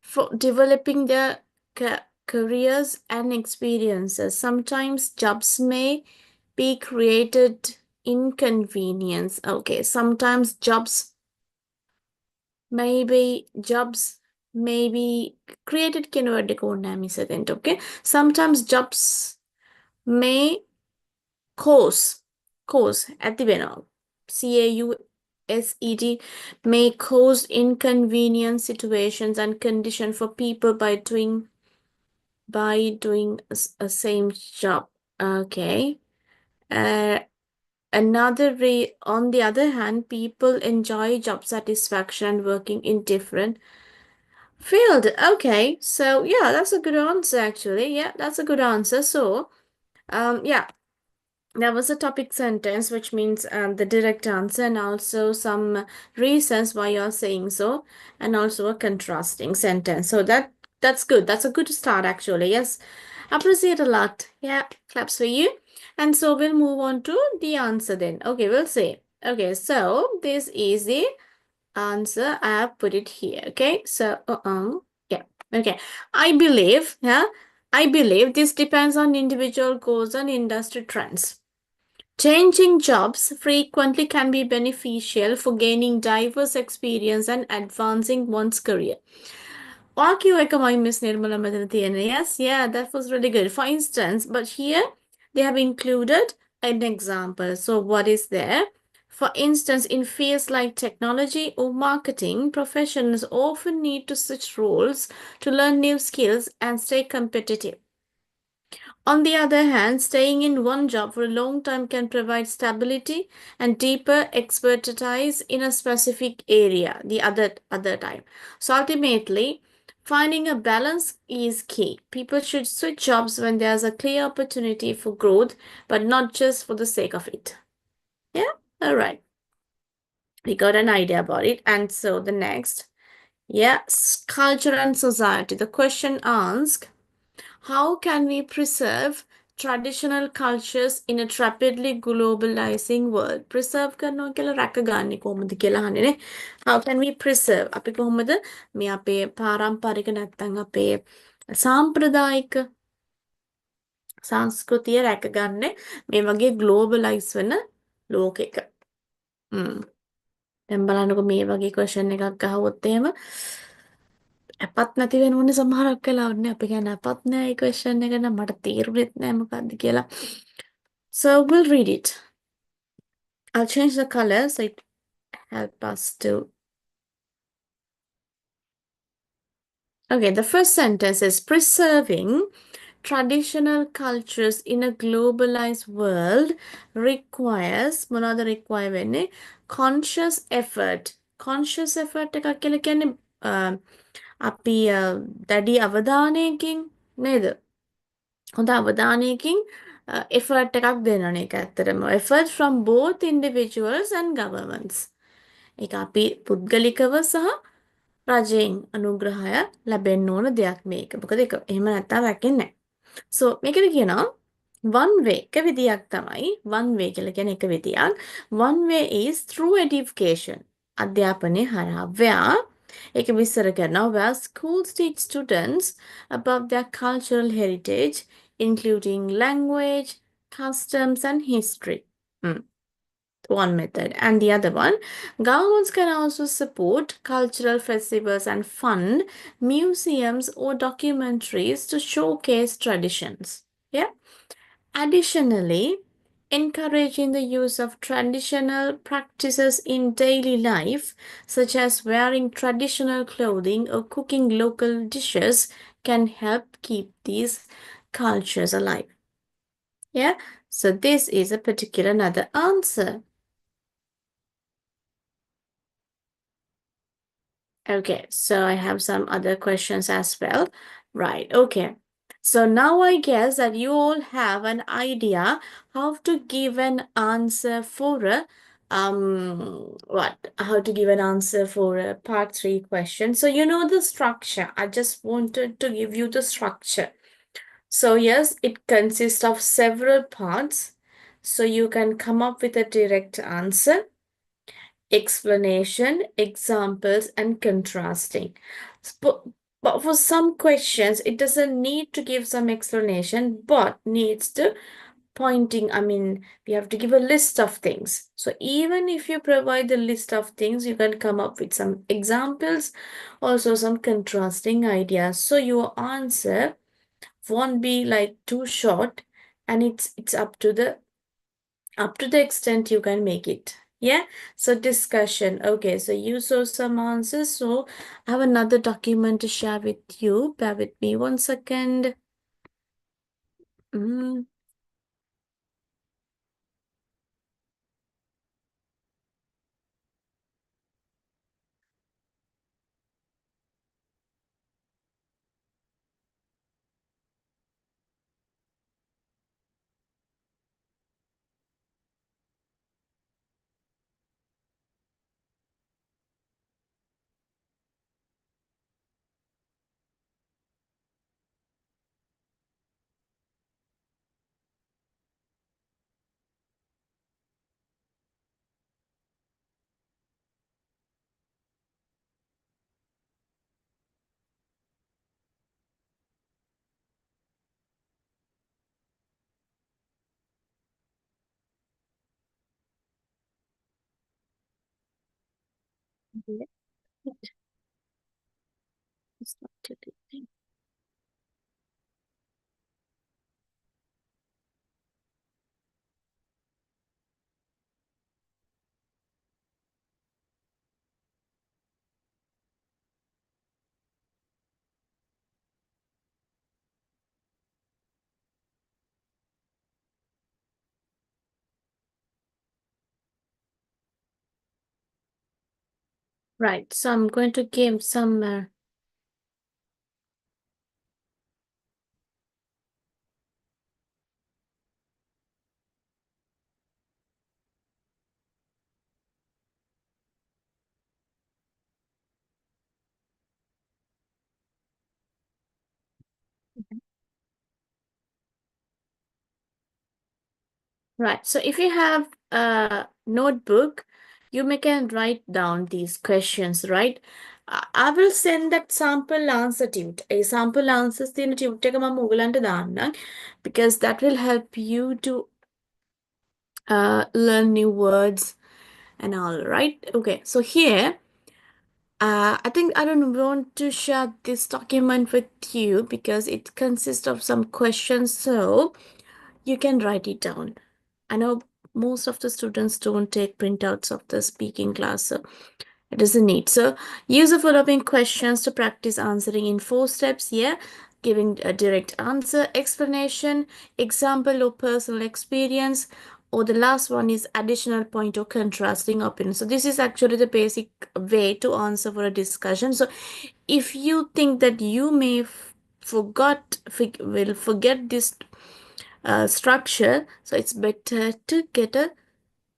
for developing their careers and experiences. Sometimes jobs may be created inconvenience. Okay, sometimes jobs may be created second. Okay, sometimes jobs may cause at the venom CAUSED may cause inconvenient situations and condition for people by doing a same job. Okay. Uh, on the other hand, people enjoy job satisfaction and working in different field. Okay, so yeah, that's a good answer actually. Yeah, that's a good answer. So, yeah, there was a topic sentence, which means the direct answer, and also some reasons why you're saying so, and also a contrasting sentence. So that's good. That's a good start actually. Yes, appreciate a lot. Yeah, claps for you. And so we'll move on to the answer then. Okay, we'll say. Okay, so this is the answer. I have put it here. Okay, so yeah. Okay, I believe this depends on individual goals and industry trends. Changing jobs frequently can be beneficial for gaining diverse experience and advancing one's career. Okay, welcome, I Miss Nirmala Madanathiana. Yes, yeah, that was really good. For instance, but here they have included an example. So what is there? For instance, in fields like technology or marketing, professionals often need to switch roles to learn new skills and stay competitive. On the other hand, staying in one job for a long time can provide stability and deeper expertise in a specific area the other time. So ultimately, finding a balance is key. People should switch jobs when there's a clear opportunity for growth, but not just for the sake of it. Yeah? All right. We got an idea about it. And so the next, yes, culture and society. The question asks, how can we preserve traditional cultures in a rapidly globalizing world? Preserve කරනවා කියලා රැකගන්නේ කොහොමද කියලා අහන්නේ. How can we preserve? අපි කොහොමද මේ අපේ පාරම්පරික නැත්නම් අපේ සාම්ප්‍රදායික සංස්කෘතිය රැකගන්නේ මේ වගේ ග්ලෝබලයිස් වෙන ලෝකයක. දැන් බලන්නකො මේ වගේ ක්වෙස්චන් එකක් අහුවොත් එහෙම අපත් නැති වෙනවනේ සමහරක් වෙලාවට නේ අපි කියන්නේ අපත් නෑ මේ ක්වෙස්චන් එක නම් මට තේරුනෙත් නෑ මොකද්ද කියලා. So we'll read it. I'll change the color so it help us to. Okay, the first sentence is preserving traditional cultures in a globalized world requires මොනවද require වෙන්නේ conscious effort. Conscious effort එකක් කියලා කියන්නේ අපි දැඩි අවධානයකින් නේද? හොඳ අවධානයකින් effort එකක් දෙනවනේ ඒක ඇත්තටම. Effort from both individuals and governments. ඒක අපි පුද්ගලිකව සහ රජයෙන් අනුග්‍රහය ලැබෙන්න ඕන දෙයක් මේක. මොකද ඒක එහෙම නැත්තම් රැකෙන්නේ නැහැ. So මේකද කියනවා one way එක විදියක් තමයි one way කියලා කියන්නේ එක විදියක්. One way is through education. අධ්‍යාපනය හරහා where ඒක විස්තර කරනවා where schools teach students about their cultural heritage including language, customs and history. One method. And the other one, governments can also support cultural festivals and fund museums or documentaries to showcase traditions. Yeah. Additionally, encouraging the use of traditional practices in daily life, such as wearing traditional clothing or cooking local dishes, can help keep these cultures alive. Yeah. So this is a particular another answer. Okay, so I have some other questions as well. Right, okay. So now I guess that you all have an idea how to give an answer for a how to give an answer for a part 3 question. So you know the structure. I just wanted to give you the structure. So yes, it consists of several parts. So you can come up with a direct answer, explanation, examples, and contrasting. But for some questions, it doesn't need to give some explanation, but needs to we have to give a list of things. So even if you provide the list of things, you can come up with some examples, also some contrasting ideas. So your answer won't be like too short, and it's up to the extent you can make it. Yeah, so discussion. Okay, so you saw some answers. So I have another document to share with you. Bear with me 1 second. Mm. Yeah, it's not deleting. Right. So I'm going to give some right. So if you have a notebook, you may can write down these questions, right? I will send that sample answer to you. A sample answers තියෙන tute එක මම ඔයගලන්ට දාන්නම් because that will help you to learn new words and all, right? Okay, so here I think I don't want to share this document with you because it consists of some questions, so you can write it down. I know most of the students don't take printouts of the speaking class, so it doesn't need. So use the following questions to practice answering in 4 steps. Yeah, giving a direct answer, explanation, example or personal experience, or the last one is additional point or contrasting opinion. So this is actually the basic way to answer for a discussion. So if you think that you may will forget this structure, so it's better to get a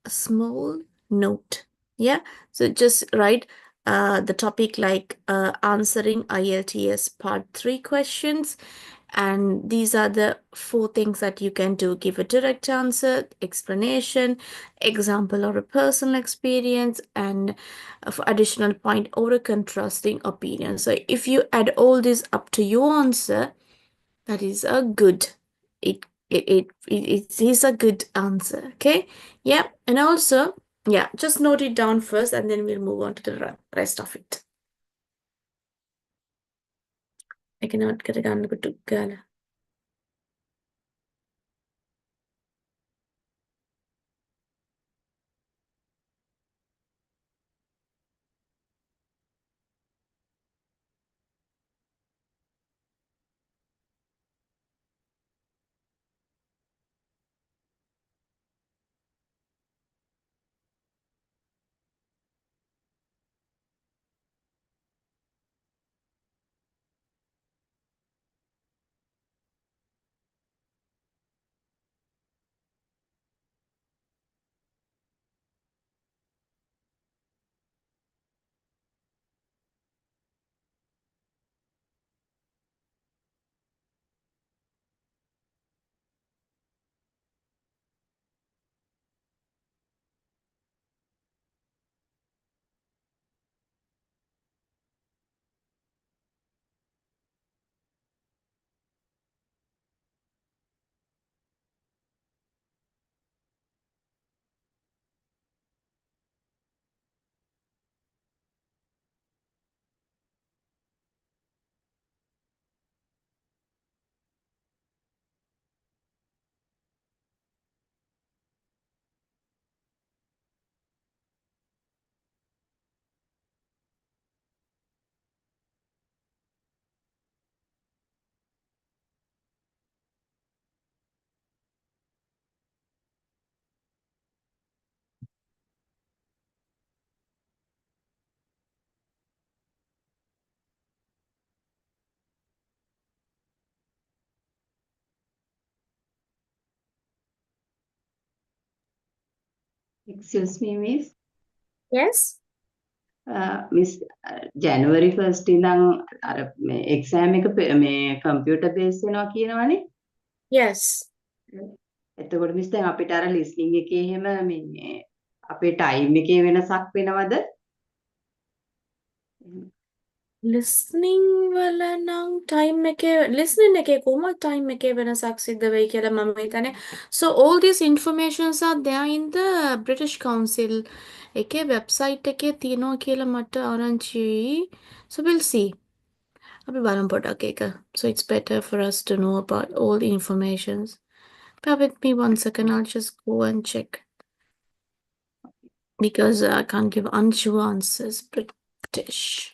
small note. Yeah, so just write the topic like answering IELTS part 3 questions, and these are the 4 things that you can do: give a direct answer, explanation, example or a personal experience, and for additional point or a contrasting opinion. So if you add all this up to your answer, that is a good, it is a good answer. Okay, yeah. And also, yeah, just note it down first and then we'll move on to the rest of it. I cannot get it on to girl. Excuse me, Miss. Yes. Miss, January 1st ඉඳන් අර මේ exam එක මේ computer base වෙනවා කියනවනේ. Yes. එතකොට miss දැන් අපිට අර listening එකේ එහෙම මේ අපේ time එකේ වෙනසක් වෙනවද? Listening වල නම් time එකේ listening එකේ කොහොමද time එකේ වෙනසක් සිද්ධ වෙයි කියලා මම හිතන්නේ. So all these informations are there in the British Council එකේ website එකේ තියෙනවා කියලා මට ආරංචියි. So we'll see. අපි බලමු පොඩක් ඒක. So it's better for us to know about all the informations. Bear with me 1 second. I'll just go and check because I can't give unsure answers. British.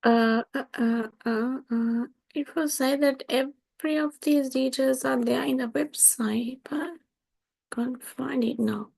It was said that every of these details are there in the website, but can't find it now.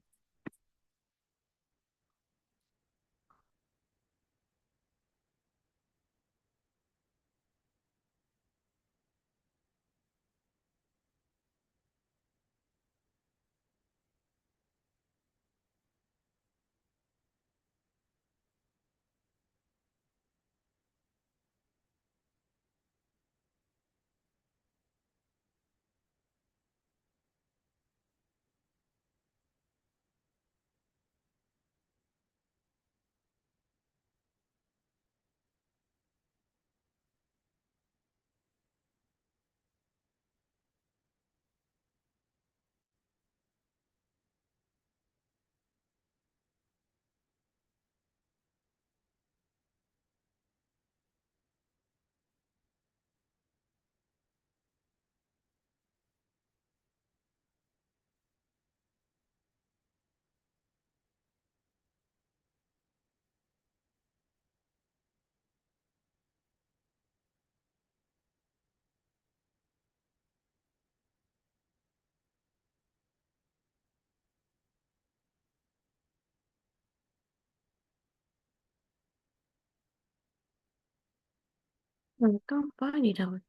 I can't find it out.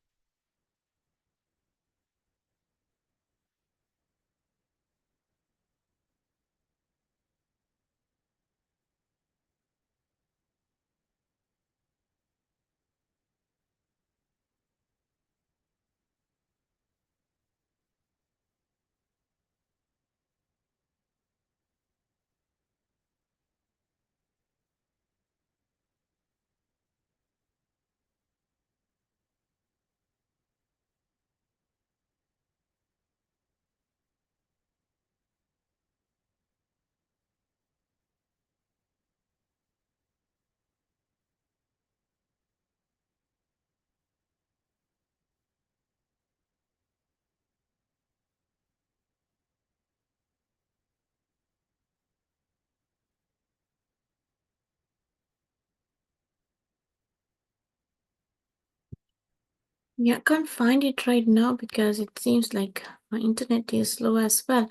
Yeah, I can't find it right now because it seems like my internet is slow as well.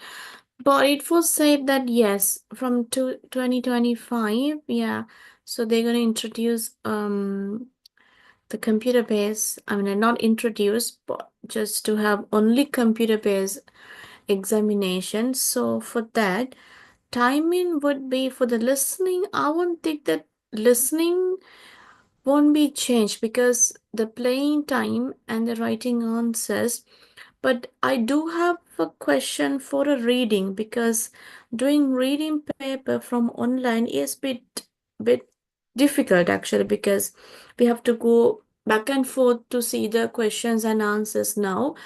But it was said that yes, from 2025, yeah, so they're gonna introduce the computer based, I mean not introduce, but just to have only computer based examination. So for that, timing would be for the listening. I won't think that listening won't be changed because the playing time and the writing answers. But I do have a question for a reading because doing reading paper from online is bit difficult actually because we have to go back and forth to see the questions and answers now.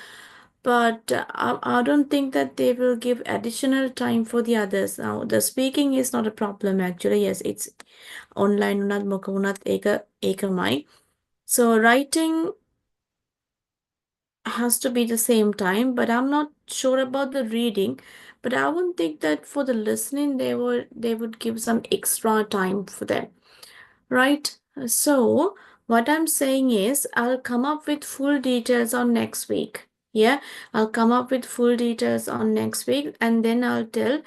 But I don't think that they will give additional time for the others. Now, the speaking is not a problem actually. Yes, it's online උනත් මොක වුණත් ඒකමයි. So writing has to be the same time, but I'm not sure about the reading. But I wouldn't think that for the listening they would give some extra time for them. Right? So what I'm saying is I'll come up with full details on next week. Yeah, I'll come up with full details on next week and then I'll tell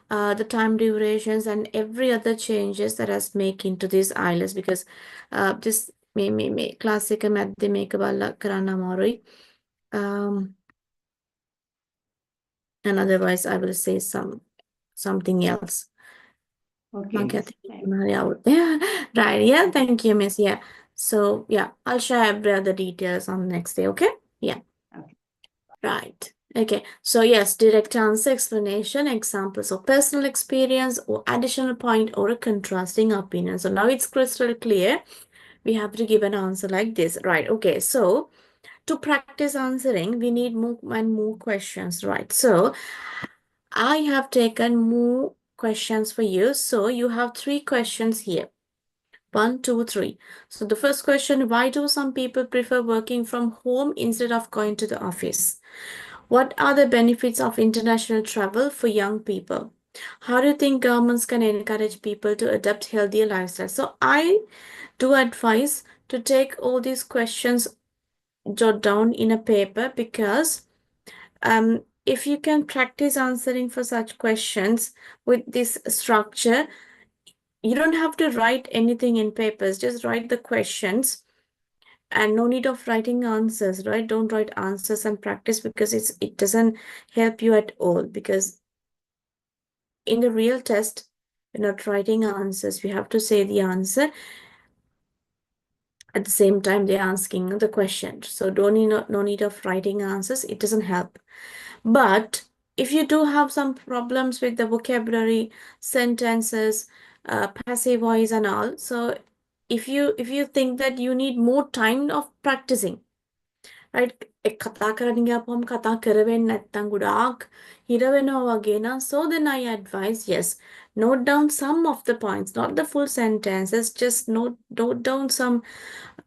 the time durations and every other changes that has make into this IELTS because this may classical math they make about karana maroi. And otherwise I will say something else. Okay, Miss. Yeah, right. Yeah, thank you, Miss. Yeah. So yeah, I'll share every other details on the next day, okay? Yeah. Okay. Right. Okay. So yes, direct answer, explanation, examples of personal experience or additional point or a contrasting opinion. So now it's crystal clear. We have to give an answer like this. Right. Okay. So to practice answering, we need more and more questions, right? So I have taken more questions for you. So you have 3 questions here. 1, 2, 3. So the first question, why do some people prefer working from home instead of going to the office? What are the benefits of international travel for young people? How do you think governments can encourage people to adopt healthier lifestyles? So I do advise to take all these questions, jot down in a paper, because if you can practice answering for such questions with this structure, you don't have to write anything in papers, just write the questions and no need of writing answers, right? Don't write answers and practice, because it doesn't help you at all, because in the real test, you're not writing answers. We have to say the answer at the same time they're asking the question. So no need of writing answers. It doesn't help. But if you do have some problems with the vocabulary, sentences, passive voice and all, so if you think that you need more time of practicing, right? එක් කතා කරන්න ගියාපුවම කතා කරවෙන්නේ නැත්නම් ගොඩාක් හිර වෙනවා වගේ නම්, so then I advise, yes, note down some of the points, not the full sentences, just note down some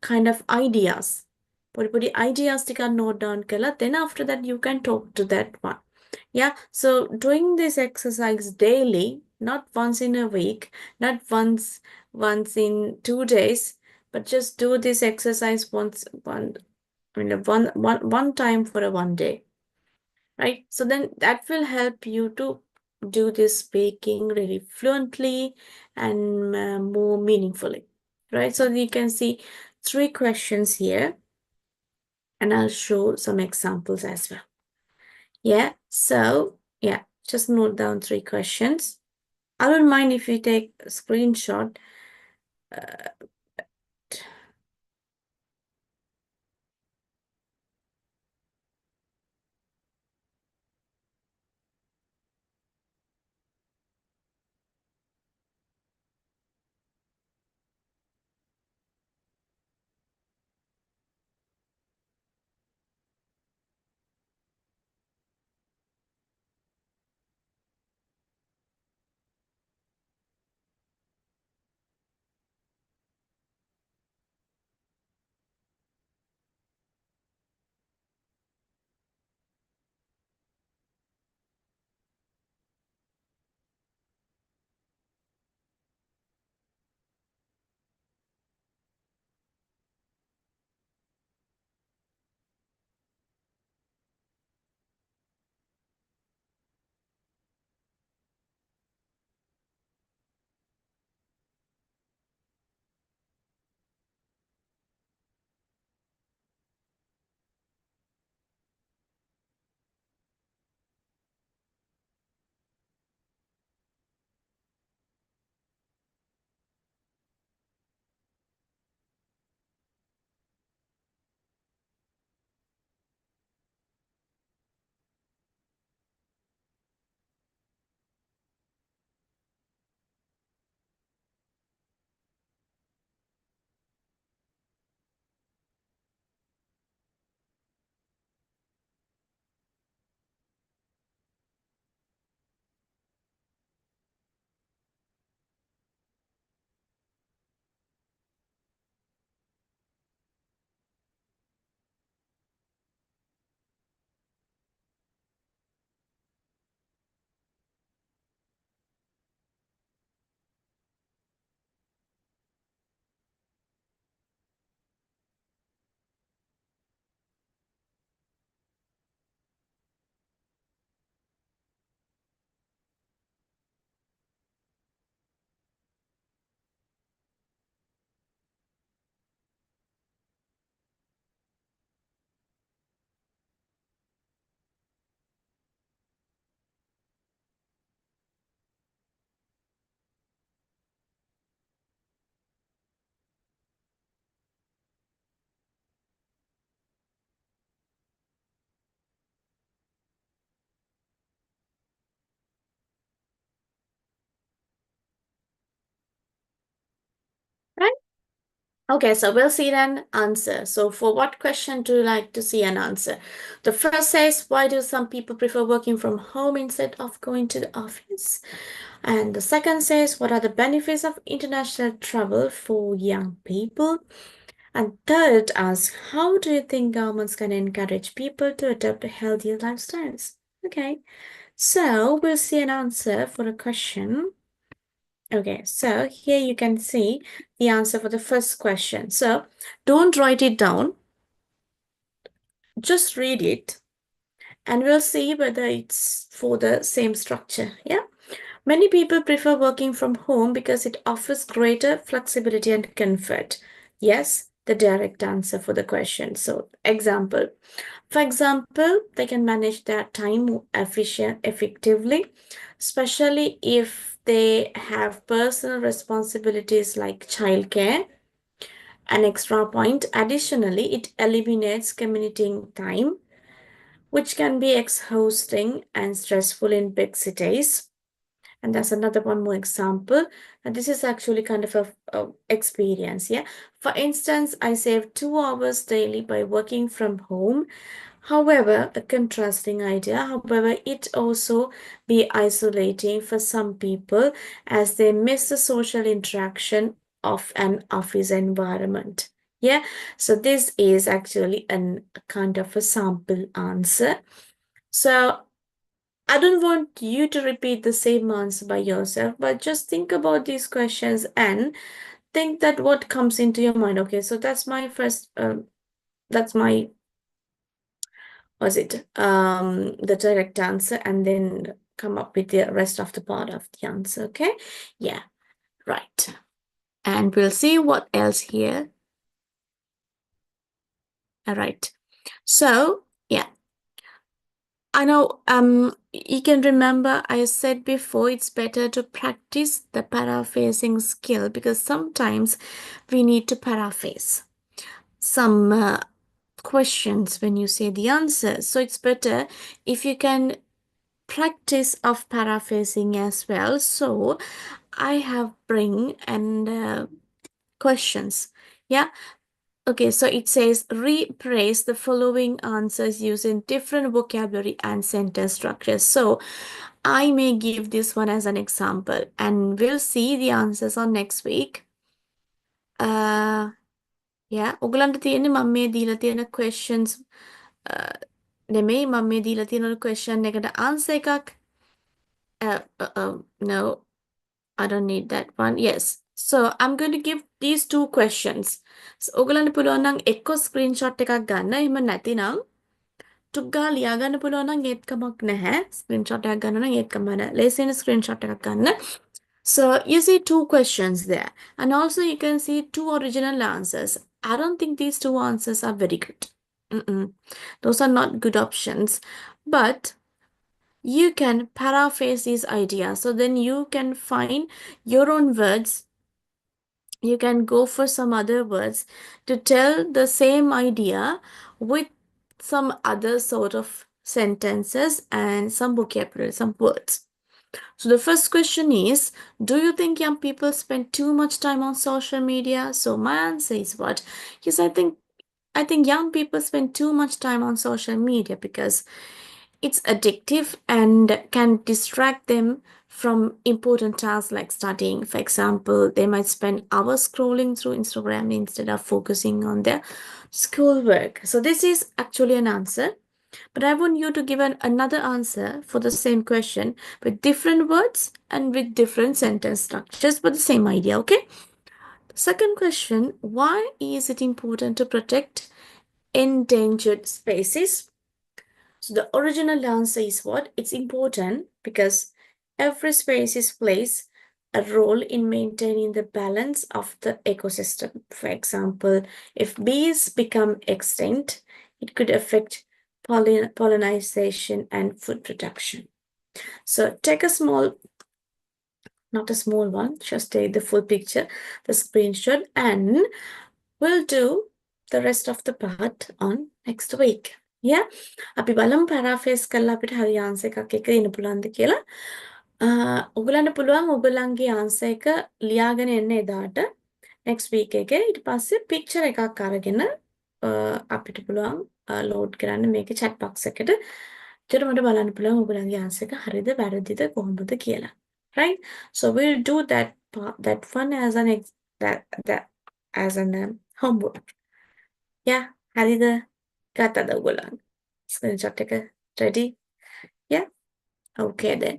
kind of ideas. පොඩි ideas ටිකක් note down කළා, then after that you can talk to that one. Yeah, so doing this exercise daily, not once in a week, not once in 2 days, but just do this exercise one time for a 1 day, right? So then that will help you to do this speaking really fluently and more meaningfully, right? So you can see 3 questions here, and I'll show some examples as well. Yeah, so yeah, just note down 3 questions. I don't mind if you take a screenshot. Right? Okay, so we'll see an answer. So for what question do you like to see an answer? The first says, why do some people prefer working from home instead of going to the office? And the second says, what are the benefits of international travel for young people? And third asks, how do you think governments can encourage people to adopt healthier lifestyles? Okay, so we'll see an answer for a question. Okay, so here you can see the answer for the first question. So don't write it down, just read it, and we'll see whether it's for the same structure. Yeah. Many people prefer working from home because it offers greater flexibility and comfort. Yes, the direct answer for the question. So, for example, they can manage their time effectively, especially if they have personal responsibilities like childcare. An extra point, additionally, it eliminates commuting time, which can be exhausting and stressful in big cities. And that's another one more example. And this is actually kind of a experience. Yeah. For instance, I save 2 hours daily by working from home. However, a contrasting idea. However, it also be isolating for some people as they miss the social interaction of an office environment. Yeah. So this is actually a kind of a sample answer. So I don't want you to repeat the same answer by yourself, but just think about these questions and think that what comes into your mind. Okay, so that's my first, that's my, the direct answer, and then come up with the rest of the part of the answer. Okay, yeah, right. And we'll see what else here. All right. So, yeah. I know you can remember I said before it's better to practice the paraphrasing skill because sometimes we need to paraphrase some questions when you say the answer. So it's better if you can practice of paraphrasing as well. So I have bring and questions. Yeah. Okay, so it says rephrase the following answers using different vocabulary and sentence structures. So I may give this one as an example and we'll see the answers on next week. Yeah, ඔගලන්ට තියෙන්නේ මම මේ දීලා තියෙන questions නෙමෙයි මම මේ දීලා තියෙන question එකට answer එකක්. No, I don't need that one. Yes. So I'm going to give these two questions. So ඔගලන්ට පුළුවන් නම් එක්ක screenshot එකක් ගන්න. එහෙම නැතිනම් ටුක් ගාලා ලියා ගන්න පුළුවන් නම් ඒත් කමක් නැහැ. screenshot එකක් ගන්න නම් ඒත් කමක් නැහැ. ලේසියෙන් screenshot එකක් ගන්න. So you see two questions there. And also you can see two original answers. I don't think these two answers are very good. Those are not good options. But you can paraphrase these ideas. So then you can find your own words. You can go for some other words to tell the same idea with some other sort of sentences and some vocabulary, some words. So the first question is, do you think young people spend too much time on social media? So my answer is what? Yes, I think young people spend too much time on social media because it's addictive and can distract them from important tasks like studying. For example, they might spend hours scrolling through Instagram instead of focusing on their schoolwork. So this is actually an answer. But I want you to give another answer for the same question with different words and with different sentence structures, but the same idea, okay? Second question, why is it important to protect endangered species? So the original answer is what? It's important because every species plays a role in maintaining the balance of the ecosystem. For example, if bees become extinct, it could affect pollination and food production. So take a small, not a small one, just take the full picture, the screenshot, and we'll do the rest of the part on next week. Yeah, අපි බලමු paraphrase කරලා අපිට හරි answer එකක් එක දෙන්න පුළුවන්ද කියලා. ඔයගලන්ට පුළුවන් ඔයගලන්ගේ answer එක ලියාගෙන එන්න එදාට next week එකේ ඊට පස්සේ picture එකක් අරගෙන අපිට පුළුවන් load කරන්න මේක chat box එකට. එතකොට මට බලන්න පුළුවන් ඔයගලන්ගේ answer එක හරිද වැරදිද කොහොමද කියලා. Right? So we'll do that one as an homework. Yeah, හරිද? ගත්තද ඔයගොල්ලන්? Screenshot එක ready? Yeah? Okay then.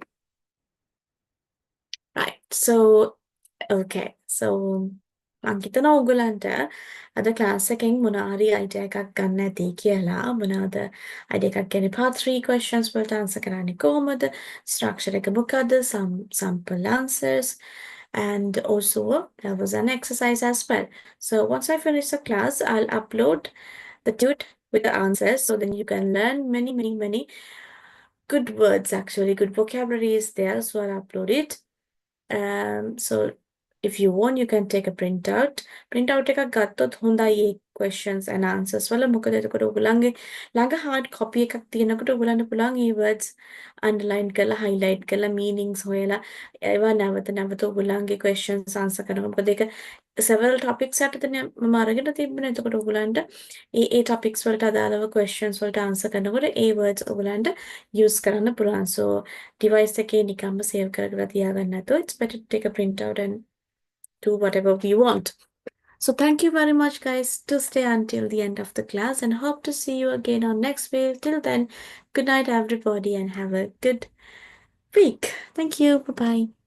Right. So Okay, so මං හිතනවා ඔයගලන්ට අද ක්ලාස් එකෙන් මොනාරි අයිඩියා එකක් ගන්න ඇති කියලා. මොනවාද අයිඩියා එකක් කියන්නේ part 3 questions වලට answer කරන්නේ කොහොමද? structure එක මොකද්ද? some sample answers, and also there was an exercise as well. So once I finish the class, I'll upload the tude with the answers, so then you can learn many good words, actually good vocabulary is there, so I'll upload it. So if you want, you can take a printout. Printout එකක් ගත්තොත් හොඳයි ඒ questions and answers වල. මොකද එතකොට ඔයගොල්ලන්ගේ ළඟ hard copy එකක් තියෙනකොට ඔයගොල්ලන්ට පුළුවන් ඒ words underline කරලා highlight කරලා meanings හොයලා ඒවා නැවත නැවත ඔයගොල්ලන්ගේ questions answer කරනවා. මොකද ඒක several topics යටතේ මම අරගෙන තිබුණා. එතකොට ඔයගොල්ලන්ට ඒ topics වලට අදාළව questions වලට answer කරනකොට ඒ words ඔයගොල්ලන්ට use කරන්න පුළුවන්. So device එකේ නිකම්ම save කරලා තියාගන්න නැතුව it's better to take a printout and do whatever we want. So thank you very much, guys, to stay until the end of the class, and hope to see you again on next week. Till then, good night, everybody, and have a good week. Thank you. Bye-bye.